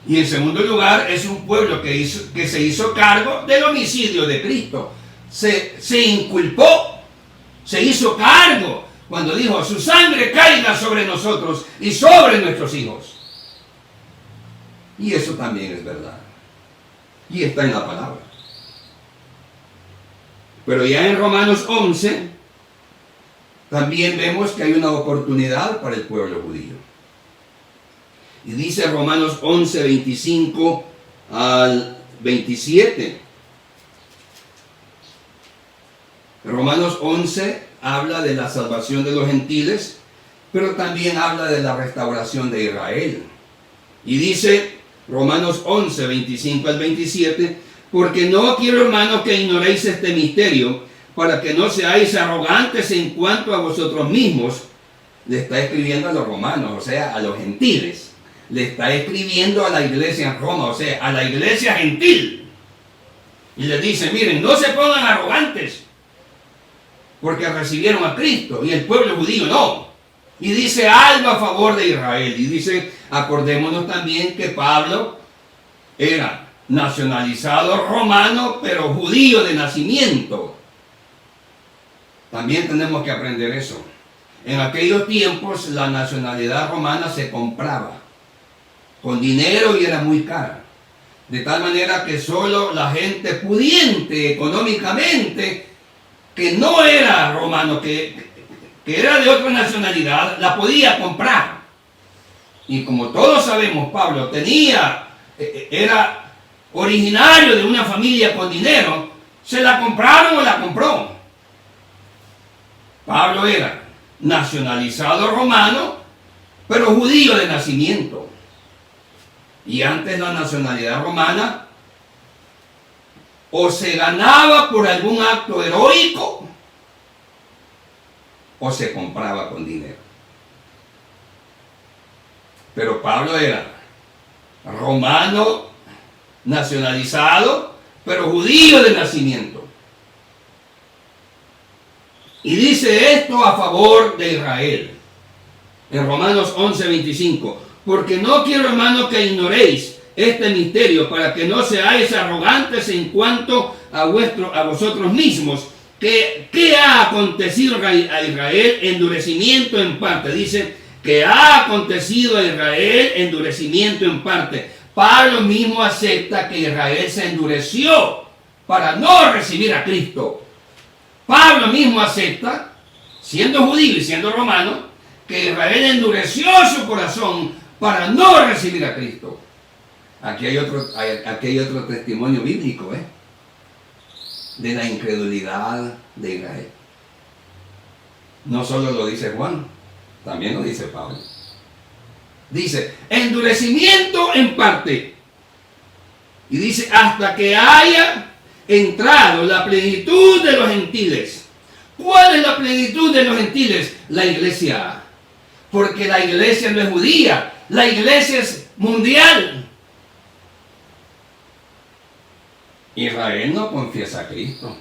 Y en segundo lugar, es un pueblo que se hizo cargo del homicidio de Cristo. Se inculpó, se hizo cargo cuando dijo, su sangre caiga sobre nosotros y sobre nuestros hijos. Y eso también es verdad. Y está en la palabra. Pero ya en Romanos 11, también vemos que hay una oportunidad para el pueblo judío. Y dice Romanos 11, 25 al 27. Romanos 11 habla de la salvación de los gentiles, pero también habla de la restauración de Israel. Y dice Romanos 11, 25 al 27, porque no quiero, hermanos, que ignoréis este misterio, para que no seáis arrogantes en cuanto a vosotros mismos. Le está escribiendo a los romanos, o sea, a los gentiles. Le está escribiendo a la iglesia en Roma, o sea, a la iglesia gentil. Y les dice, miren, no se pongan arrogantes, porque recibieron a Cristo, y el pueblo judío no. Y dice algo a favor de Israel. Y dice, acordémonos también que Pablo era nacionalizado romano, pero judío de nacimiento. También tenemos que aprender eso. En aquellos tiempos la nacionalidad romana se compraba con dinero y era muy cara. De tal manera que solo la gente pudiente económicamente, que no era romano, que era de otra nacionalidad, la podía comprar. Y como todos sabemos, Pablo era originario de una familia con dinero, se la compraron o la compró. Pablo era nacionalizado romano, pero judío de nacimiento. Y antes la nacionalidad romana o se ganaba por algún acto heroico o se compraba con dinero. Pero Pablo era romano nacionalizado, pero judío de nacimiento. Y dice esto a favor de Israel. En Romanos 11, 25. Porque no quiero, hermanos, que ignoréis este misterio, para que no seáis arrogantes en cuanto a vosotros mismos. ¿Qué ha acontecido a Israel? Endurecimiento en parte. Dice que ha acontecido a Israel endurecimiento en parte. Pablo mismo acepta que Israel se endureció para no recibir a Cristo. Pablo mismo acepta, siendo judío y siendo romano, que Israel endureció su corazón para no recibir a Cristo. Aquí hay otro testimonio bíblico, de la incredulidad de Israel. No solo lo dice Juan, también lo dice Pablo. Dice, endurecimiento en parte. Y dice, hasta que haya entrado la plenitud de los gentiles. ¿Cuál es la plenitud de los gentiles? La iglesia. Porque la iglesia no es judía, la iglesia es mundial. Israel no confiesa a Cristo.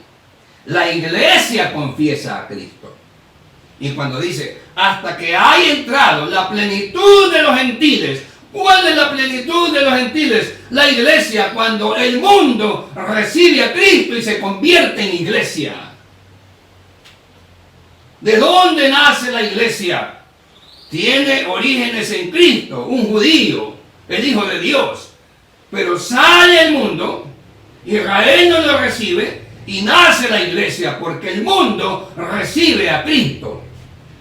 La iglesia confiesa a Cristo. Y cuando dice, hasta que haya entrado la plenitud de los gentiles. ¿Cuál es la plenitud de los gentiles? La iglesia, cuando el mundo recibe a Cristo y se convierte en iglesia. ¿De dónde nace la iglesia? Tiene orígenes en Cristo, un judío, el Hijo de Dios. Pero sale el mundo, Israel no lo recibe y nace la iglesia porque el mundo recibe a Cristo.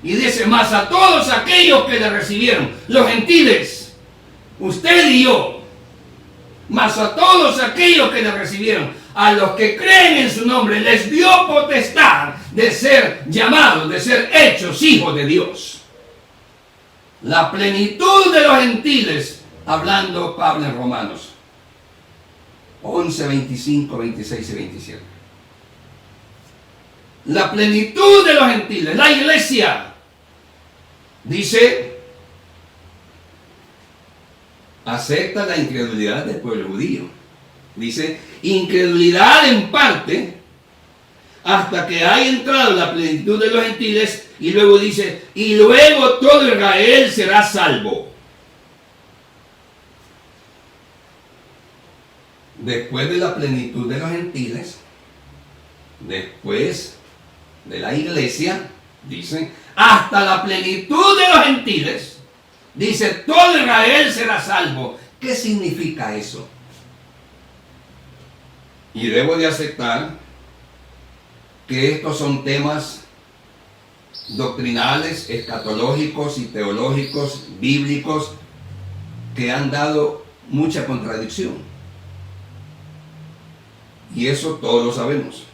Y dice, más a todos aquellos que le recibieron, los gentiles, usted y yo, más a todos aquellos que le recibieron, a los que creen en su nombre, les dio potestad de ser llamados, de ser hechos hijos de Dios. La plenitud de los gentiles, hablando Pablo en Romanos 11, 25, 26 y 27. La plenitud de los gentiles, la iglesia, dice, acepta la incredulidad del pueblo judío. Dice, incredulidad en parte, hasta que haya entrado la plenitud de los gentiles, y luego dice, y luego todo Israel será salvo. Después de la plenitud de los gentiles, después de la iglesia, dice, hasta la plenitud de los gentiles, dice, todo Israel será salvo. ¿Qué significa eso? Y debo de aceptar que estos son temas doctrinales, escatológicos y teológicos, bíblicos, que han dado mucha contradicción. Y eso todos lo sabemos.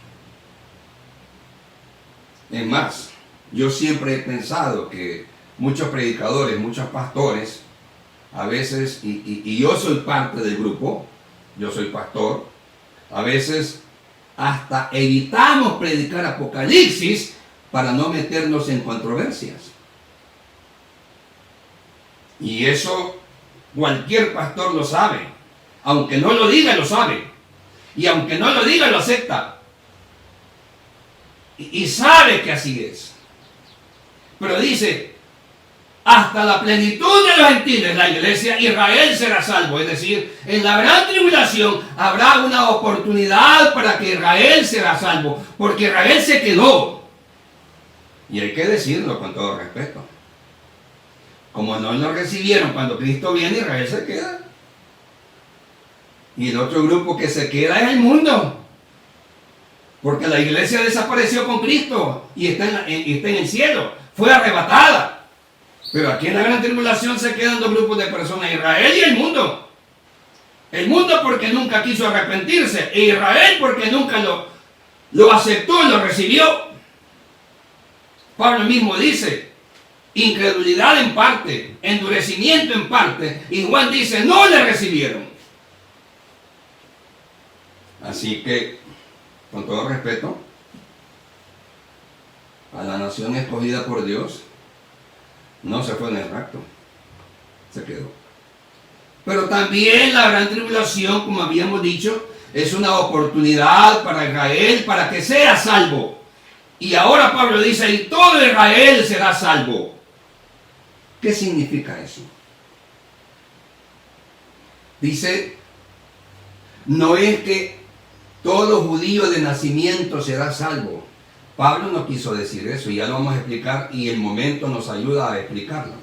Es más, yo siempre he pensado que muchos predicadores, muchos pastores, a veces, y yo soy parte del grupo, yo soy pastor, a veces hasta evitamos predicar Apocalipsis para no meternos en controversias. Y eso cualquier pastor lo sabe. Aunque no lo diga, lo sabe. Y aunque no lo diga, lo acepta. Y sabe que así es. Pero dice, hasta la plenitud de los gentiles, la iglesia, Israel será salvo. Es decir, en la gran tribulación habrá una oportunidad para que Israel será salvo. Porque Israel se quedó. Y hay que decirlo con todo respeto. Como no lo recibieron cuando Cristo viene, Israel se queda. Y el otro grupo que se queda es el mundo. Porque la iglesia desapareció con Cristo y está en el cielo. Fue arrebatada. Pero aquí en la gran tribulación se quedan dos grupos de personas, Israel y el mundo. El mundo porque nunca quiso arrepentirse, e Israel porque nunca lo aceptó, lo recibió. Pablo mismo dice, incredulidad en parte, endurecimiento en parte, y Juan dice, no le recibieron. Así que, con todo respeto, a la nación escogida por Dios, no se fue en el rapto, se quedó. Pero también la gran tribulación, como habíamos dicho, es una oportunidad para Israel para que sea salvo. Y ahora Pablo dice, y todo Israel será salvo. ¿Qué significa eso? Dice, no es que todo judío de nacimiento será salvo. Pablo no quiso decir eso, y ya lo vamos a explicar, y el momento nos ayuda a explicarlo.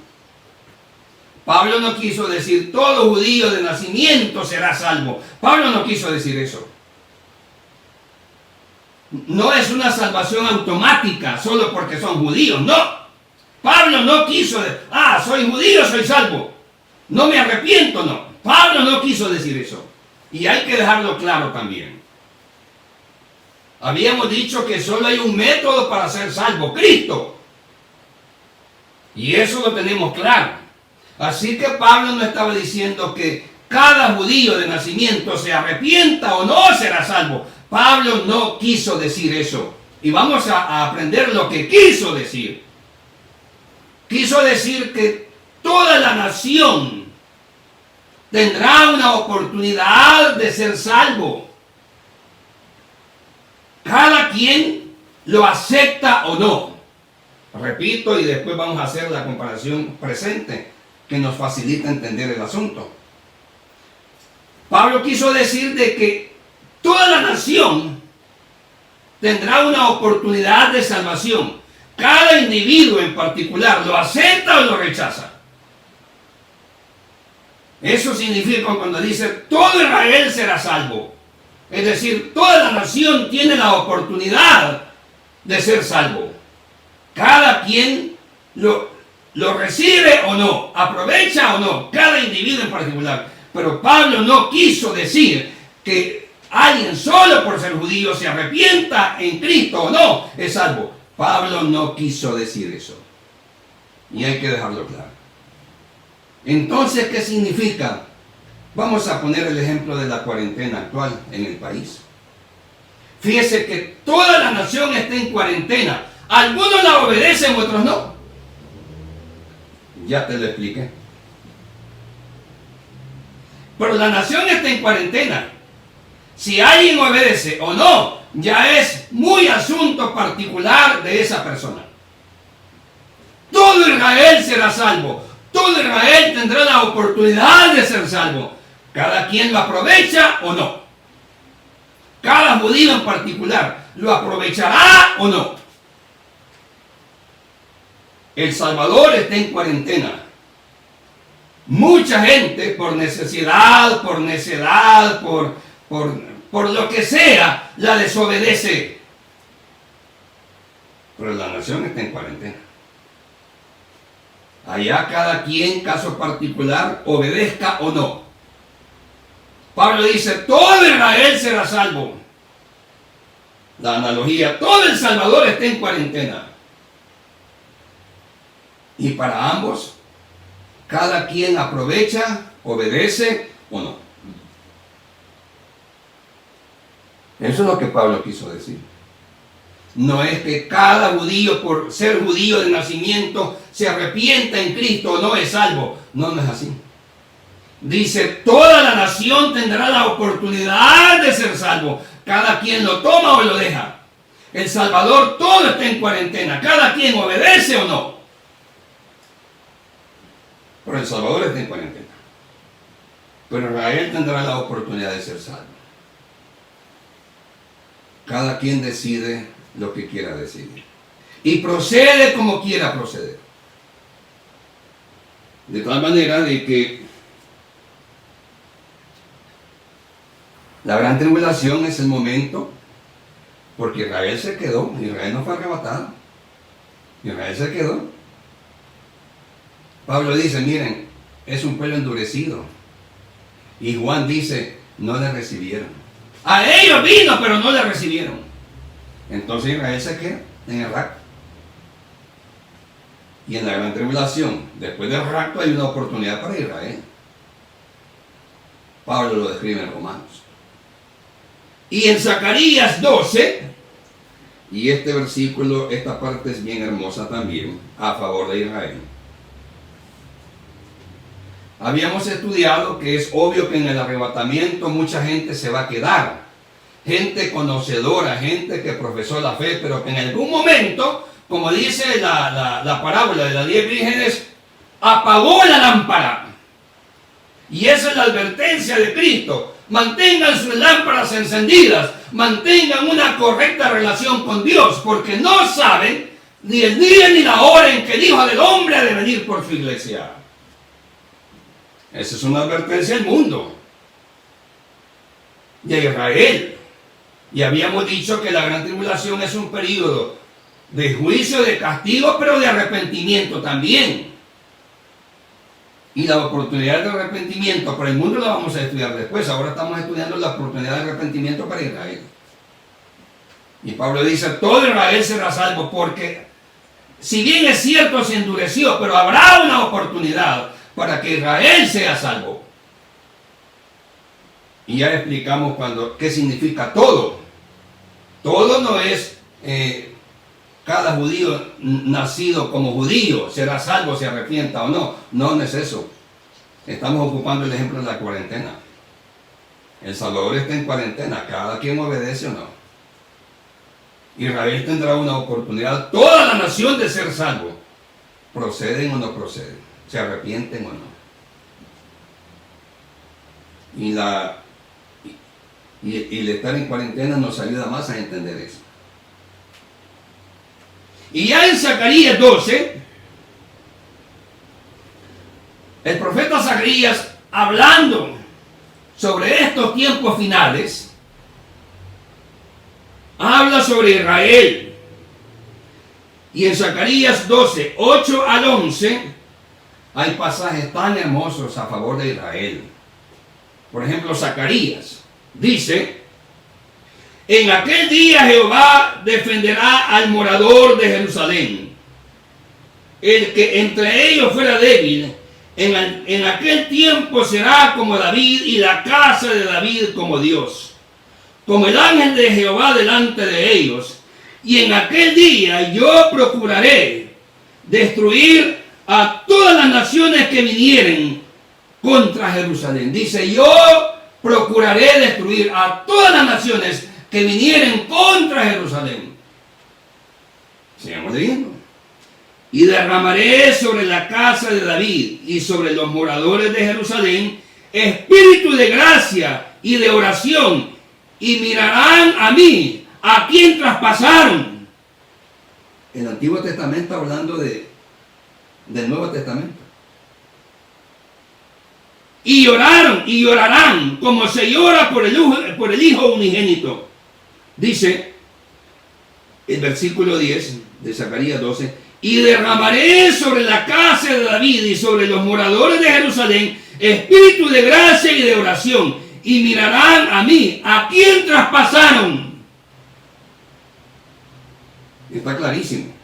Pablo no quiso decir, todo judío de nacimiento será salvo. Pablo no quiso decir eso. No es una salvación automática, solo porque son judíos, no. Pablo no quiso, soy judío, soy salvo. No me arrepiento, no. Pablo no quiso decir eso. Y hay que dejarlo claro también. Habíamos dicho que solo hay un método para ser salvo, Cristo. Y eso lo tenemos claro. Así que Pablo no estaba diciendo que cada judío de nacimiento se arrepienta o no será salvo. Pablo no quiso decir eso. Y vamos a aprender lo que quiso decir. Quiso decir que toda la nación tendrá una oportunidad de ser salvo. Cada quien lo acepta o no. Repito, y después vamos a hacer la comparación presente que nos facilita entender el asunto. Pablo quiso decir de que toda la nación tendrá una oportunidad de salvación. Cada individuo en particular lo acepta o lo rechaza. Eso significa cuando dice todo Israel será salvo. Es decir, toda la nación tiene la oportunidad de ser salvo. Cada quien lo recibe o no, aprovecha o no, cada individuo en particular. Pero Pablo no quiso decir que alguien solo por ser judío se arrepienta en Cristo o no es salvo. Pablo no quiso decir eso. Y hay que dejarlo claro. Entonces, ¿qué significa? Vamos a poner el ejemplo de la cuarentena actual en el país. Fíjese que toda la nación está en cuarentena. Algunos la obedecen, otros no. Ya te lo expliqué. Pero la nación está en cuarentena. Si alguien obedece o no, ya es muy asunto particular de esa persona. Todo Israel será salvo. Todo Israel tendrá la oportunidad de ser salvo. Cada quien lo aprovecha o no. Cada judío en particular lo aprovechará o no. El Salvador está en cuarentena. Mucha gente por necesidad, por necedad, por lo que sea, la desobedece. Pero la nación está en cuarentena. Allá cada quien, caso particular, obedezca o no. Pablo dice, todo Israel será salvo. La analogía, todo El Salvador está en cuarentena. Y para ambos, cada quien aprovecha, obedece o no. Eso es lo que Pablo quiso decir. No es que cada judío, por ser judío de nacimiento, se arrepienta en Cristo o no es salvo. No, no es así. Dice, toda la nación tendrá la oportunidad de ser salvo. Cada quien lo toma o lo deja. El Salvador, todo está en cuarentena. Cada quien obedece o no. Pero El Salvador está en cuarentena. Pero Israel tendrá la oportunidad de ser salvo. Cada quien decide lo que quiera decidir. Y procede como quiera proceder. De tal manera de que la gran tribulación es el momento, porque Israel se quedó, Israel no fue arrebatado. Israel se quedó. Pablo dice, miren, es un pueblo endurecido. Y Juan dice, no le recibieron. A ellos vino, pero no le recibieron. Entonces Israel se queda en el rapto. Y en la gran tribulación, después del rapto, hay una oportunidad para Israel. Pablo lo describe en Romanos. Y en Zacarías 12, y este versículo, esta parte es bien hermosa también, a favor de Israel. Habíamos estudiado que es obvio que en el arrebatamiento mucha gente se va a quedar. Gente conocedora, gente que profesó la fe, pero que en algún momento, como dice la parábola de las 10 vírgenes, apagó la lámpara. Y esa es la advertencia de Cristo. Mantengan sus lámparas encendidas, mantengan una correcta relación con Dios, porque no saben ni el día ni la hora en que el Hijo del Hombre ha de venir por su iglesia. Esa es una advertencia al mundo y a Israel. Y habíamos dicho que la gran tribulación es un periodo de juicio, de castigo, pero de arrepentimiento también. Y la oportunidad de arrepentimiento para el mundo la vamos a estudiar después. Ahora estamos estudiando la oportunidad de arrepentimiento para Israel. Y Pablo dice, todo Israel será salvo, porque si bien es cierto se endureció, pero habrá una oportunidad para que Israel sea salvo. Y ya explicamos qué significa todo. Todo no es cada judío nacido como judío será salvo, se arrepienta o no. No es eso. Estamos ocupando el ejemplo de la cuarentena. El Salvador está en cuarentena, cada quien obedece o no. Israel tendrá una oportunidad, toda la nación, de ser salvo. ¿Proceden o no proceden? ¿Se arrepienten o no? Y el estar en cuarentena nos ayuda más a entender eso. Y ya en Zacarías 12, el profeta Zacarías, hablando sobre estos tiempos finales, habla sobre Israel. Y en Zacarías 12, 8 al 11, hay pasajes tan hermosos a favor de Israel. Por ejemplo, Zacarías dice: en aquel día Jehová defenderá al morador de Jerusalén. El que entre ellos fuera débil, en aquel tiempo será como David, y la casa de David como Dios, como el ángel de Jehová delante de ellos. Y en aquel día yo procuraré destruir a todas las naciones que vinieren contra Jerusalén. Dice, yo procuraré destruir a todas las naciones que vinieren contra Jerusalén. Sigamos leyendo. Y derramaré sobre la casa de David y sobre los moradores de Jerusalén espíritu de gracia y de oración, y mirarán a mí, a quien traspasaron. El Antiguo Testamento hablando del Nuevo Testamento. Y llorarán como se llora por el Hijo unigénito. Dice el versículo 10 de Zacarías 12: y derramaré sobre la casa de David y sobre los moradores de Jerusalén espíritu de gracia y de oración, y mirarán a mí, a quien traspasaron. Está clarísimo.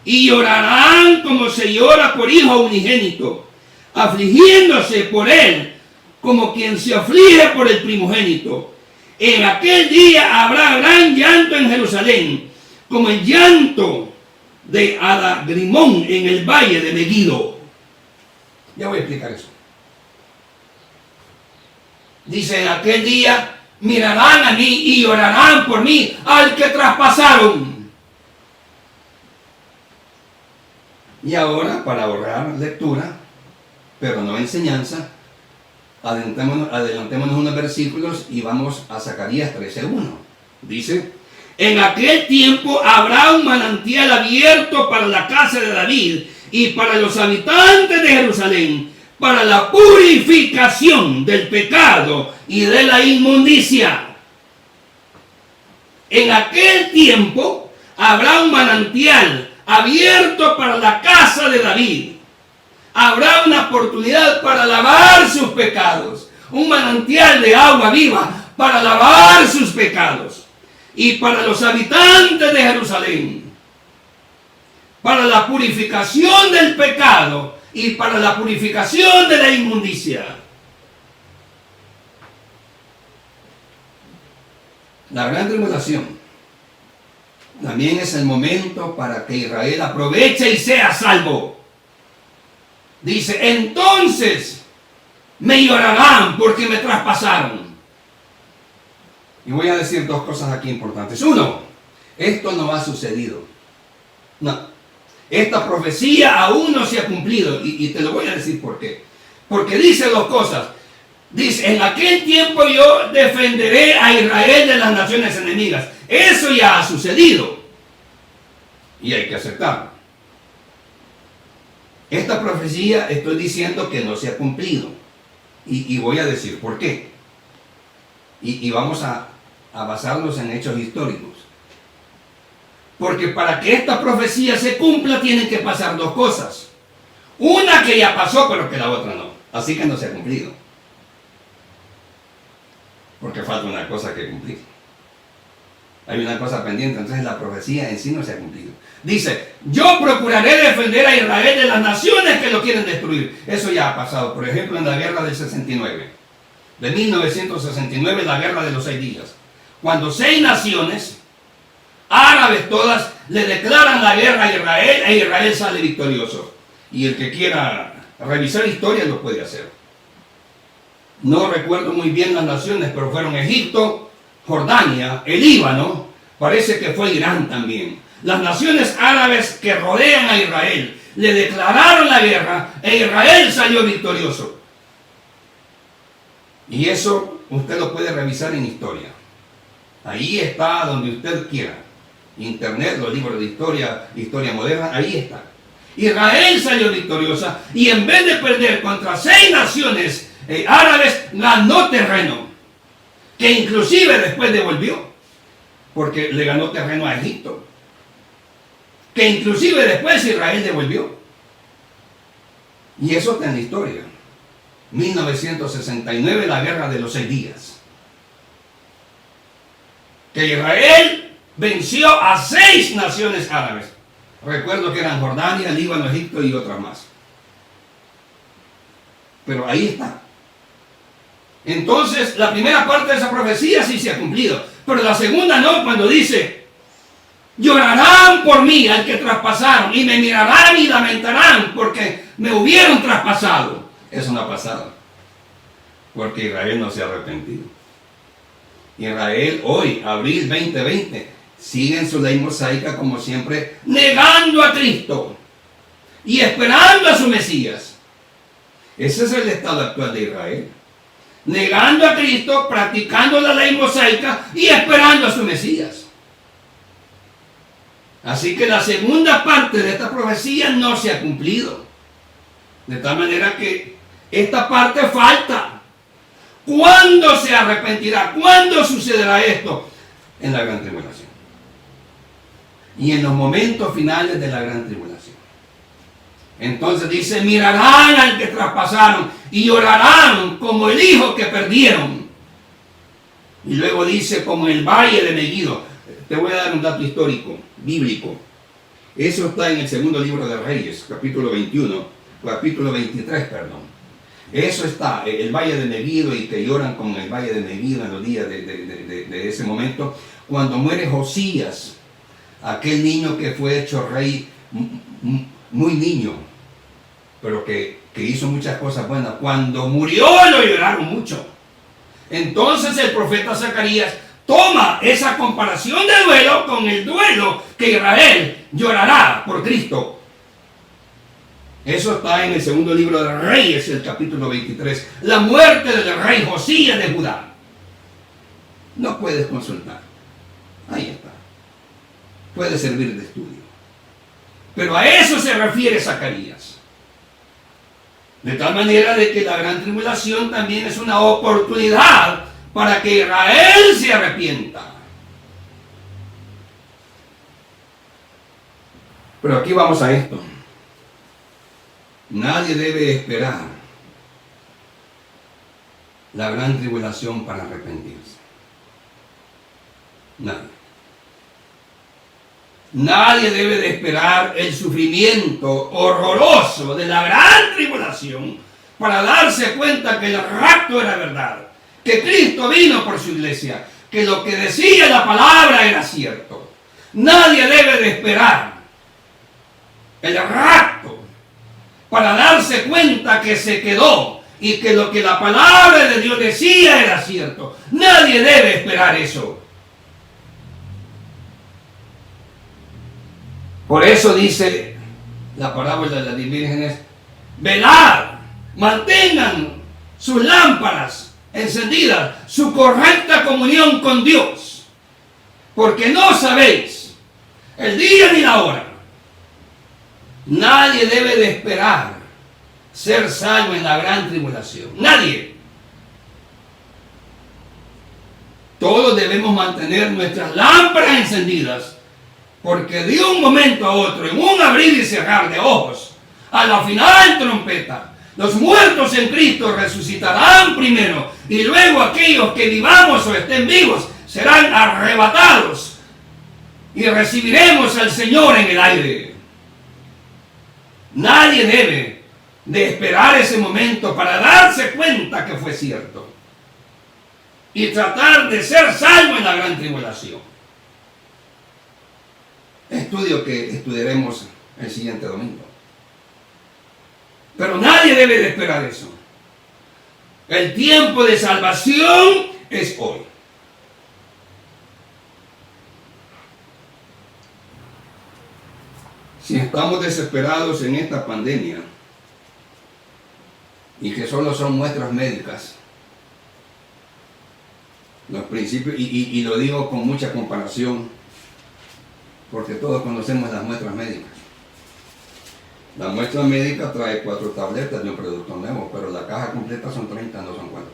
Y llorarán como se llora por hijo unigénito, afligiéndose por él como quien se aflige por el primogénito. En aquel día habrá gran llanto en Jerusalén, como el llanto de Adagrimón en el valle de Megiddo. Ya voy a explicar eso. Dice, en aquel día mirarán a mí y llorarán por mí al que traspasaron. Y ahora, para ahorrar lectura, pero no enseñanza, adelantémonos unos versículos y vamos a Zacarías 13:1. Dice, en aquel tiempo habrá un manantial abierto para la casa de David y para los habitantes de Jerusalén, para la purificación del pecado y de la inmundicia. En aquel tiempo habrá un manantial abierto para la casa de David. Habrá una oportunidad para lavar sus pecados, un manantial de agua viva para lavar sus pecados, y para los habitantes de Jerusalén, para la purificación del pecado y para la purificación de la inmundicia. La gran tribulación también es el momento para que Israel aproveche y sea salvo. Dice, entonces me llorarán porque me traspasaron. Y voy a decir dos cosas aquí importantes. Uno, esto no ha sucedido. No. Esta profecía aún no se ha cumplido. Y te lo voy a decir por qué. Porque dice dos cosas. Dice, en aquel tiempo yo defenderé a Israel de las naciones enemigas. Eso ya ha sucedido. Y hay que aceptarlo. Esta profecía estoy diciendo que no se ha cumplido. Y voy a decir por qué. Y vamos a basarnos en hechos históricos. Porque para que esta profecía se cumpla tienen que pasar dos cosas. Una que ya pasó, pero que la otra no. Así que no se ha cumplido. Porque falta una cosa que cumplir. Hay una cosa pendiente, entonces la profecía en sí no se ha cumplido. Dice, yo procuraré defender a Israel de las naciones que lo quieren destruir. Eso ya ha pasado, por ejemplo, en la guerra del 69. De 1969, la guerra de los 6 días. Cuando 6 naciones, árabes todas, le declaran la guerra a Israel e Israel sale victorioso. Y el que quiera revisar historia lo puede hacer. No recuerdo muy bien las naciones, pero fueron Egipto, Jordania, el Líbano, parece que fue Irán también. Las naciones árabes que rodean a Israel le declararon la guerra e Israel salió victorioso. Y eso usted lo puede revisar en historia. Ahí está donde usted quiera. Internet, los libros de historia, historia moderna, ahí está. Israel salió victoriosa y en vez de perder contra 6 naciones árabes, ganó terreno. Que inclusive después devolvió. Porque le ganó terreno a Egipto. Que inclusive después Israel devolvió. Y eso está en la historia. 1969, la guerra de los 6 días. Que Israel venció a 6 naciones árabes. Recuerdo que eran Jordania, Líbano, Egipto y otras más. Pero ahí está. Entonces, la primera parte de esa profecía sí se ha cumplido. Pero la segunda no, cuando dice, llorarán por mí al que traspasaron y me mirarán y lamentarán porque me hubieron traspasado. Eso no ha pasado. Porque Israel no se ha arrepentido. Israel hoy, abril 2020, sigue en su ley mosaica como siempre, negando a Cristo y esperando a su Mesías. Ese es el estado actual de Israel. Negando a Cristo, practicando la ley mosaica y esperando a su Mesías. Así que la segunda parte de esta profecía no se ha cumplido. De tal manera que esta parte falta. ¿Cuándo se arrepentirá? ¿Cuándo sucederá esto? En la gran tribulación. Y en los momentos finales de la gran tribulación. Entonces dice, mirarán al que traspasaron y llorarán como el hijo que perdieron. Y luego dice, como el valle de Megiddo. Te voy a dar un dato histórico, bíblico. Eso está en el segundo libro de Reyes, capítulo 21, capítulo 23, perdón. Eso está, el valle de Megiddo, y que lloran con el valle de Megiddo en los días de ese momento, cuando muere Josías, aquel niño que fue hecho rey muy niño, pero que hizo muchas cosas buenas. Cuando murió lo lloraron mucho. Entonces el profeta Zacarías toma esa comparación de duelo con el duelo que Israel llorará por Cristo. Eso está en el segundo libro de Reyes, el capítulo 23. La muerte del rey Josías de Judá. No puedes consultar. Ahí está. Puede servir de estudio. Pero a eso se refiere Zacarías. De tal manera de que la gran tribulación también es una oportunidad para que Israel se arrepienta. Pero aquí vamos a esto. Nadie debe esperar la gran tribulación para arrepentirse. Nadie. Nadie debe de esperar el sufrimiento horroroso de la gran tribulación para darse cuenta que el rapto era verdad, que Cristo vino por su iglesia, que lo que decía la palabra era cierto. Nadie debe de esperar el rapto para darse cuenta que se quedó y que lo que la palabra de Dios decía era cierto. Nadie debe esperar eso. Por eso dice la parábola de las 10 vírgenes, velad, mantengan sus lámparas encendidas, su correcta comunión con Dios, porque no sabéis el día ni la hora. Nadie debe de esperar ser salvo en la gran tribulación. Nadie. Todos debemos mantener nuestras lámparas encendidas, porque de un momento a otro, en un abrir y cerrar de ojos, a la final trompeta. Los muertos en Cristo resucitarán primero, y luego aquellos que vivamos o estén vivos serán arrebatados y recibiremos al Señor en el aire. Nadie debe de esperar ese momento para darse cuenta que fue cierto y tratar de ser salvo en la gran tribulación. Estudio que estudiaremos el siguiente domingo. Pero nadie debe de esperar eso. El tiempo de salvación es hoy. Si estamos desesperados en esta pandemia y que solo son muestras médicas, los principios, y lo digo con mucha comparación, porque todos conocemos las muestras médicas. La muestra médica trae 4 tabletas de un producto nuevo, pero la caja completa son 30, no son 4.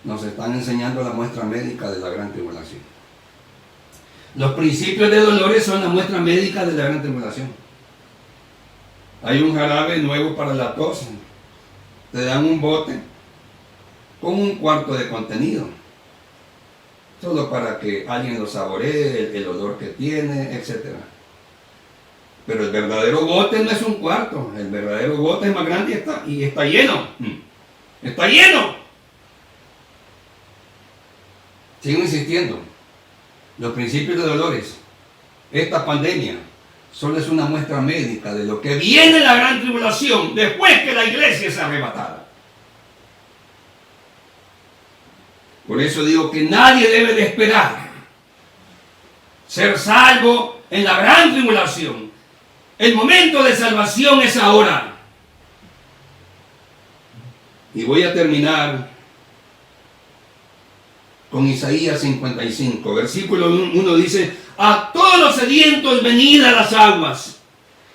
Nos están enseñando la muestra médica de la gran tribulación. Los principios de dolores son la muestra médica de la gran tribulación. Hay un jarabe nuevo para la tos. Te dan un bote con 1/4 de contenido, solo para que alguien lo saboree, el olor que tiene, etc. Pero el verdadero bote no es 1/4, el verdadero bote es más grande y está lleno. Está lleno. Sigo insistiendo. Los principios de dolores, esta pandemia, solo es una muestra médica de lo que viene la gran tribulación después que la iglesia es arrebatada. Por eso digo que nadie debe de esperar ser salvo en la gran tribulación. El momento de salvación es ahora. Y voy a terminar con Isaías 55, versículo 1 dice: a todos los sedientos venid a las aguas,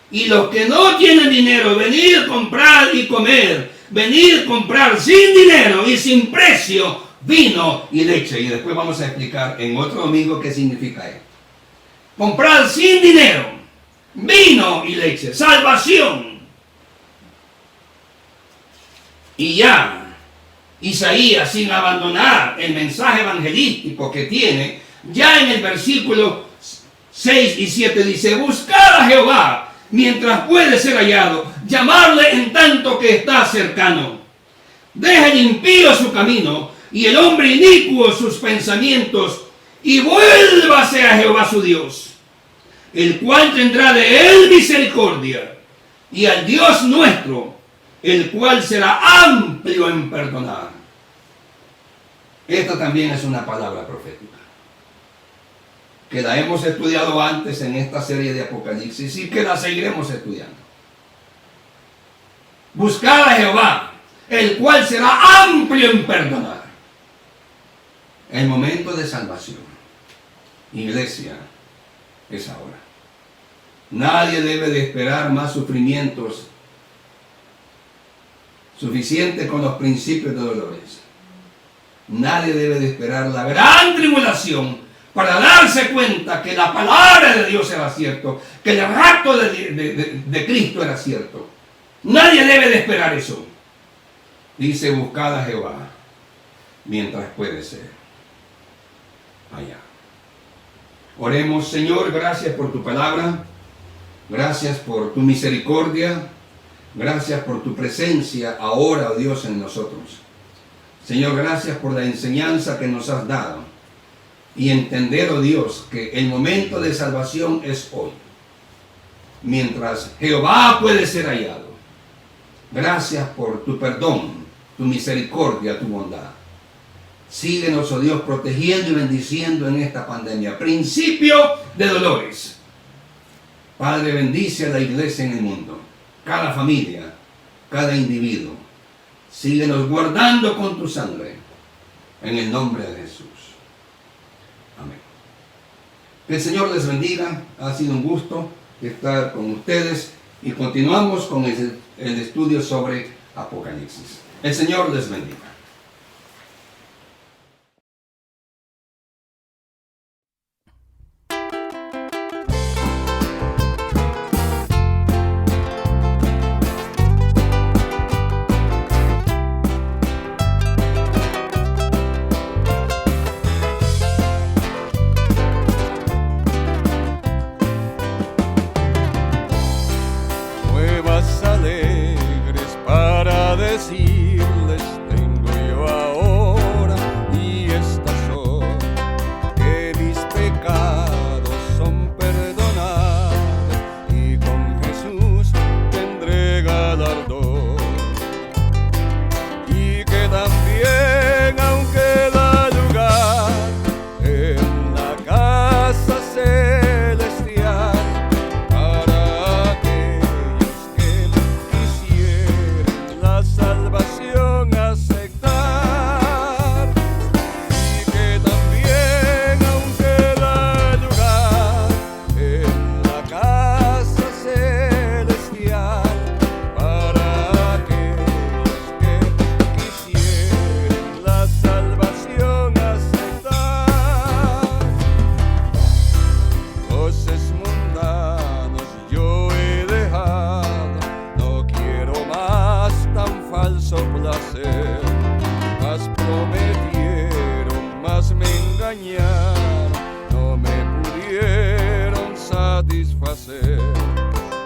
y los que no tienen dinero, venid comprar y comer, venid comprar sin dinero y sin precio vino y leche. Y después vamos a explicar en otro domingo qué significa esto. Comprar sin dinero, vino y leche, salvación. Y ya Isaías, sin abandonar el mensaje evangelístico que tiene, ya en el versículo 6 y 7 dice: buscad a Jehová mientras puede ser hallado, llamarle en tanto que está cercano. Deja el impío su camino y el hombre inicuo sus pensamientos, y vuélvase a Jehová su Dios, el cual tendrá de él misericordia, y al Dios nuestro, el cual será amplio en perdonar. Esta también es una palabra profética, que la hemos estudiado antes en esta serie de Apocalipsis y que la seguiremos estudiando. Buscad a Jehová, el cual será amplio en perdonar. El momento de salvación, iglesia, es ahora. Nadie debe de esperar más sufrimientos. Suficiente con los principios de dolores. Nadie debe de esperar la gran tribulación para darse cuenta que la palabra de Dios era cierto, que el rapto de Cristo era cierto. Nadie debe de esperar eso. Dice: buscad a Jehová mientras puede ser allá. Oremos. Señor, gracias por tu palabra, gracias por tu misericordia, gracias por tu presencia ahora, oh Dios, en nosotros. Señor, gracias por la enseñanza que nos has dado y entender, oh Dios, que el momento de salvación es hoy, mientras Jehová puede ser hallado. Gracias por tu perdón, tu misericordia, tu bondad. Síguenos, oh Dios, protegiendo y bendiciendo en esta pandemia. Principio de dolores. Padre, bendice a la iglesia en el mundo, cada familia, cada individuo. Síguenos guardando con tu sangre, en el nombre de Jesús. Amén. Que el Señor les bendiga. Ha sido un gusto estar con ustedes y continuamos con el estudio sobre Apocalipsis. El Señor les bendiga.
ser.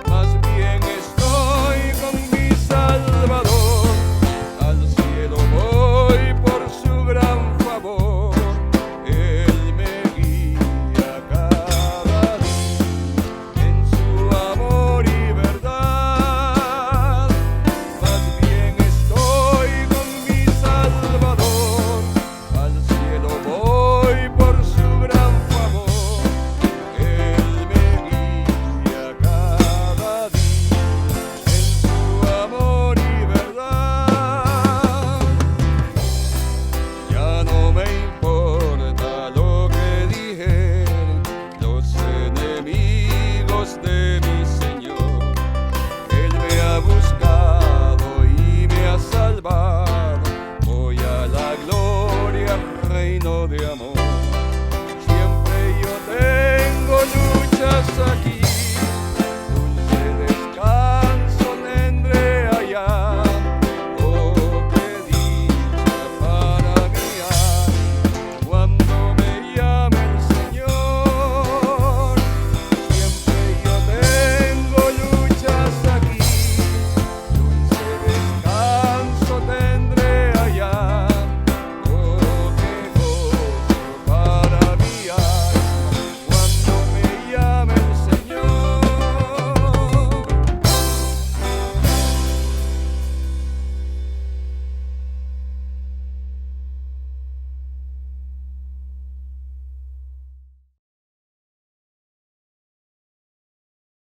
Más bien estoy con mi Salvador, al cielo voy por su gran favor. Él me guía cada día en su amor y verdad. Más bien estoy con mi Salvador, al cielo voy por su gran favor. Él me guía cada día en su amor y verdad. Ya no me importa lo que dijeron los enemigos de mi Señor. Él me ha buscado y me ha salvado. Voy a la gloria, reino de amor. Siempre yo tengo luchas aquí,